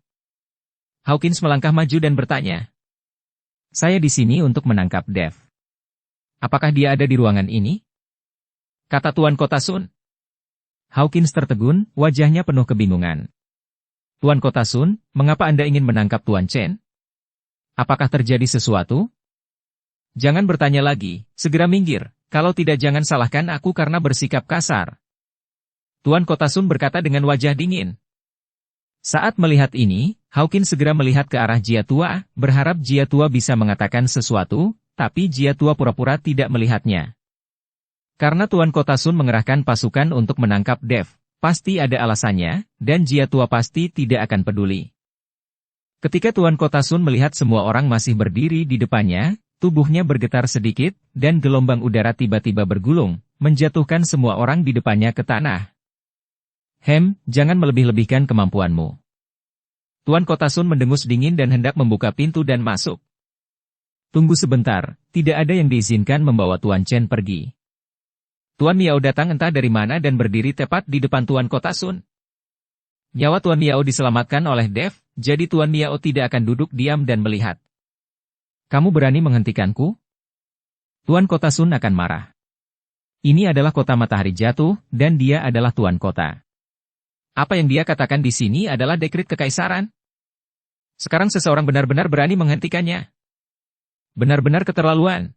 Hawkins melangkah maju dan bertanya. Saya di sini untuk menangkap Dev. Apakah dia ada di ruangan ini? Kata Tuan Kota Sun. Hawkins tertegun, wajahnya penuh kebingungan. Tuan Kota Sun, mengapa Anda ingin menangkap Tuan Chen? Apakah terjadi sesuatu? Jangan bertanya lagi, segera minggir. Kalau tidak jangan salahkan aku karena bersikap kasar. Tuan Kota Sun berkata dengan wajah dingin. Saat melihat ini, Hawkins segera melihat ke arah Jia tua, berharap Jia tua bisa mengatakan sesuatu, tapi Jia tua pura-pura tidak melihatnya. Karena Tuan Kota Sun mengerahkan pasukan untuk menangkap Dev, pasti ada alasannya, dan Jia tua pasti tidak akan peduli. Ketika Tuan Kota Sun melihat semua orang masih berdiri di depannya, tubuhnya bergetar sedikit, dan gelombang udara tiba-tiba bergulung, menjatuhkan semua orang di depannya ke tanah. Jangan melebih-lebihkan kemampuanmu. Tuan Kota Sun mendengus dingin dan hendak membuka pintu dan masuk. Tunggu sebentar, tidak ada yang diizinkan membawa Tuan Chen pergi. Tuan Miao datang entah dari mana dan berdiri tepat di depan Tuan Kota Sun. Nyawa Tuan Miao diselamatkan oleh Dev, jadi Tuan Miao tidak akan duduk diam dan melihat. Kamu berani menghentikanku? Tuan Kota Sun akan marah. Ini adalah kota matahari jatuh, dan dia adalah Tuan Kota. Apa yang dia katakan di sini adalah dekret kekaisaran. Sekarang seseorang benar-benar berani menghentikannya. Benar-benar keterlaluan.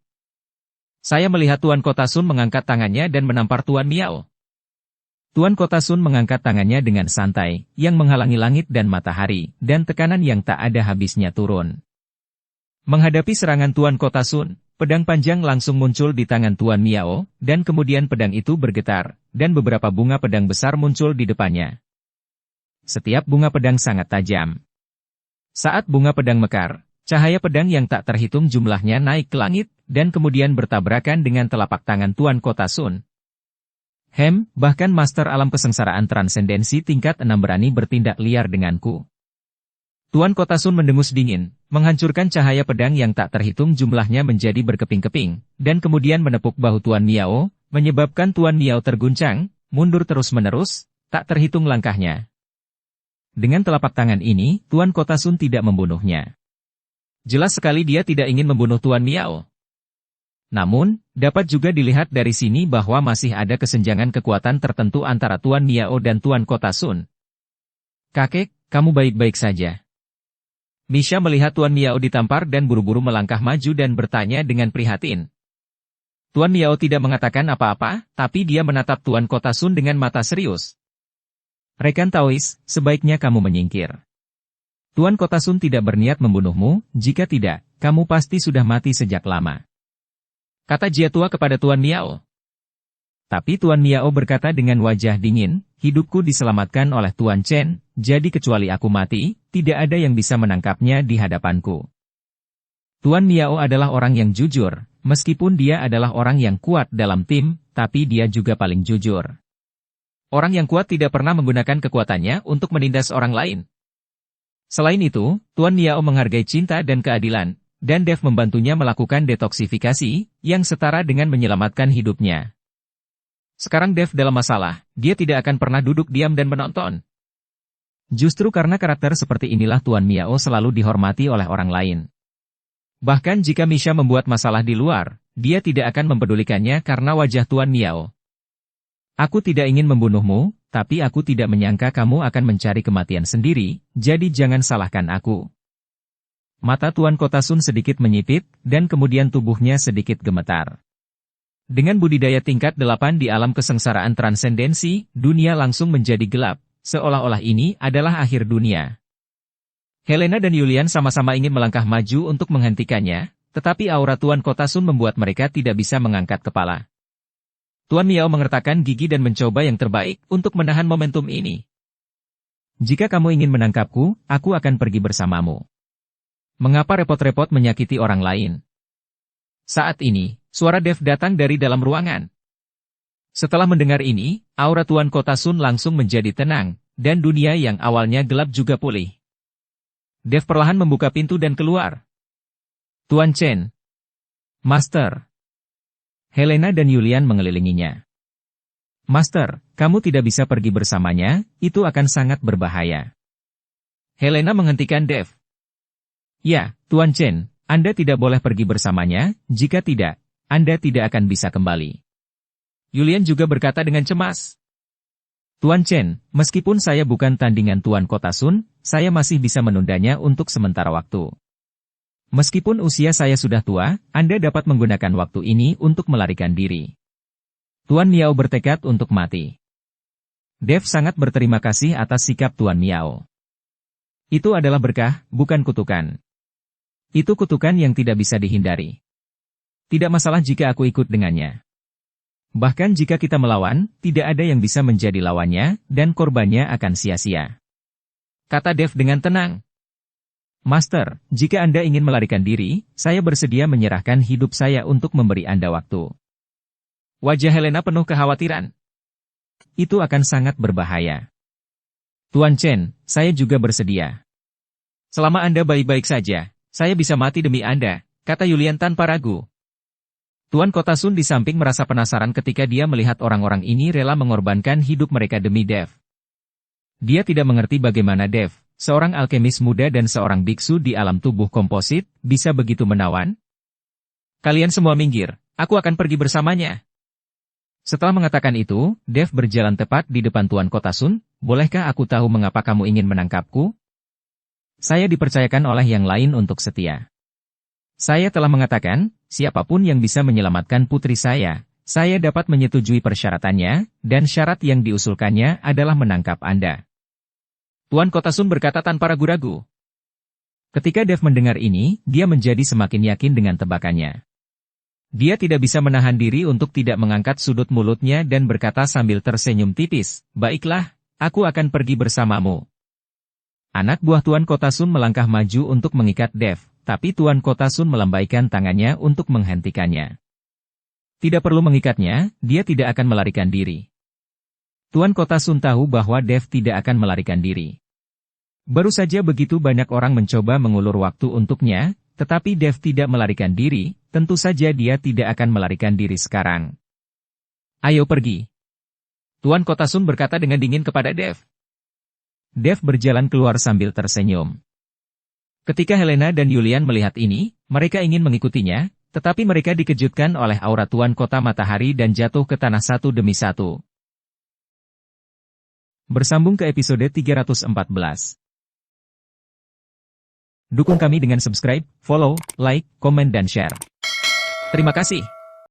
Saya melihat Tuan Kota Sun mengangkat tangannya dan menampar Tuan Miao. Tuan Kota Sun mengangkat tangannya dengan santai, yang menghalangi langit dan matahari, dan tekanan yang tak ada habisnya turun. Menghadapi serangan Tuan Kota Sun, pedang panjang langsung muncul di tangan Tuan Miao, dan kemudian pedang itu bergetar, dan beberapa bunga pedang besar muncul di depannya. Setiap bunga pedang sangat tajam. Saat bunga pedang mekar, cahaya pedang yang tak terhitung jumlahnya naik ke langit, dan kemudian bertabrakan dengan telapak tangan Tuan Kota Sun. Bahkan Master Alam Kesengsaraan Transendensi tingkat 6 berani bertindak liar denganku. Tuan Kota Sun mendengus dingin, menghancurkan cahaya pedang yang tak terhitung jumlahnya menjadi berkeping-keping, dan kemudian menepuk bahu Tuan Miao, menyebabkan Tuan Miao terguncang, mundur terus-menerus, tak terhitung langkahnya. Dengan telapak tangan ini, Tuan Kota Sun tidak membunuhnya. Jelas sekali dia tidak ingin membunuh Tuan Miao. Namun, dapat juga dilihat dari sini bahwa masih ada kesenjangan kekuatan tertentu antara Tuan Miao dan Tuan Kota Sun. Kakek, kamu baik-baik saja. Misha melihat Tuan Miao ditampar dan buru-buru melangkah maju dan bertanya dengan prihatin. Tuan Miao tidak mengatakan apa-apa, tapi dia menatap Tuan Kota Sun dengan mata serius. Rekan Taois, sebaiknya kamu menyingkir. Tuan Kota Sun tidak berniat membunuhmu, jika tidak, kamu pasti sudah mati sejak lama. Kata Jia tua kepada Tuan Miao. Tapi Tuan Miao berkata dengan wajah dingin, hidupku diselamatkan oleh Tuan Chen, jadi kecuali aku mati, tidak ada yang bisa menangkapnya di hadapanku. Tuan Miao adalah orang yang jujur, meskipun dia adalah orang yang kuat dalam tim, tapi dia juga paling jujur. Orang yang kuat tidak pernah menggunakan kekuatannya untuk menindas orang lain. Selain itu, Tuan Miao menghargai cinta dan keadilan, dan Dev membantunya melakukan detoksifikasi, yang setara dengan menyelamatkan hidupnya. Sekarang Dev dalam masalah, dia tidak akan pernah duduk diam dan menonton. Justru karena karakter seperti inilah Tuan Miao selalu dihormati oleh orang lain. Bahkan jika Misha membuat masalah di luar, dia tidak akan mempedulikannya karena wajah Tuan Miao. Aku tidak ingin membunuhmu, tapi aku tidak menyangka kamu akan mencari kematian sendiri, jadi jangan salahkan aku. Mata Tuan Kota Sun sedikit menyipit, dan kemudian tubuhnya sedikit gemetar. Dengan budidaya tingkat 8 di alam kesengsaraan transendensi, dunia langsung menjadi gelap, seolah-olah ini adalah akhir dunia. Helena dan Julian sama-sama ingin melangkah maju untuk menghentikannya, tetapi aura Tuan Kota Sun membuat mereka tidak bisa mengangkat kepala. Tuan Miao mengertakkan gigi dan mencoba yang terbaik untuk menahan momentum ini. Jika kamu ingin menangkapku, aku akan pergi bersamamu. Mengapa repot-repot menyakiti orang lain? Saat ini, suara Dev datang dari dalam ruangan. Setelah mendengar ini, aura Tuan Kota Sun langsung menjadi tenang, dan dunia yang awalnya gelap juga pulih. Dev perlahan membuka pintu dan keluar. Tuan Chen. Master. Helena dan Julian mengelilinginya. Master, kamu tidak bisa pergi bersamanya, itu akan sangat berbahaya. Helena menghentikan Dev. Ya, Tuan Chen, Anda tidak boleh pergi bersamanya, jika tidak, Anda tidak akan bisa kembali. Julian juga berkata dengan cemas. Tuan Chen, meskipun saya bukan tandingan Tuan Kota Sun, saya masih bisa menundanya untuk sementara waktu. Meskipun usia saya sudah tua, Anda dapat menggunakan waktu ini untuk melarikan diri. Tuan Miao bertekad untuk mati. Dev sangat berterima kasih atas sikap Tuan Miao. Itu adalah berkah, bukan kutukan. Itu kutukan yang tidak bisa dihindari. Tidak masalah jika aku ikut dengannya. Bahkan jika kita melawan, tidak ada yang bisa menjadi lawannya, dan korbannya akan sia-sia. Kata Dev dengan tenang. Master, jika Anda ingin melarikan diri, saya bersedia menyerahkan hidup saya untuk memberi Anda waktu. Wajah Helena penuh kekhawatiran. Itu akan sangat berbahaya. Tuan Chen, saya juga bersedia. Selama Anda baik-baik saja, saya bisa mati demi Anda, kata Julian tanpa ragu. Tuan Kota Sun di samping merasa penasaran ketika dia melihat orang-orang ini rela mengorbankan hidup mereka demi Dev. Dia tidak mengerti bagaimana Dev, seorang alkemis muda dan seorang biksu di alam tubuh komposit, bisa begitu menawan? Kalian semua minggir, aku akan pergi bersamanya. Setelah mengatakan itu, Dev berjalan tepat di depan Tuan Kota Sun, bolehkah aku tahu mengapa kamu ingin menangkapku? Saya dipercayakan oleh yang lain untuk setia. Saya telah mengatakan, siapapun yang bisa menyelamatkan putri saya dapat menyetujui persyaratannya, dan syarat yang diusulkannya adalah menangkap Anda. Tuan Kota Sun berkata tanpa ragu-ragu. Ketika Dev mendengar ini, dia menjadi semakin yakin dengan tebakannya. Dia tidak bisa menahan diri untuk tidak mengangkat sudut mulutnya dan berkata sambil tersenyum tipis, baiklah, aku akan pergi bersamamu. Anak buah Tuan Kota Sun melangkah maju untuk mengikat Dev, tapi Tuan Kota Sun melambaikan tangannya untuk menghentikannya. Tidak perlu mengikatnya, dia tidak akan melarikan diri. Tuan Kota Sun tahu bahwa Dev tidak akan melarikan diri. Baru saja begitu banyak orang mencoba mengulur waktu untuknya, tetapi Dev tidak melarikan diri, tentu saja dia tidak akan melarikan diri sekarang. Ayo pergi. Tuan Kota Sun berkata dengan dingin kepada Dev. Dev berjalan keluar sambil tersenyum. Ketika Helena dan Julian melihat ini, mereka ingin mengikutinya, tetapi mereka dikejutkan oleh aura Tuan Kota Matahari dan jatuh ke tanah satu demi satu. Bersambung ke episode 314. Dukung kami dengan subscribe, follow, like, komen dan share. Terima kasih.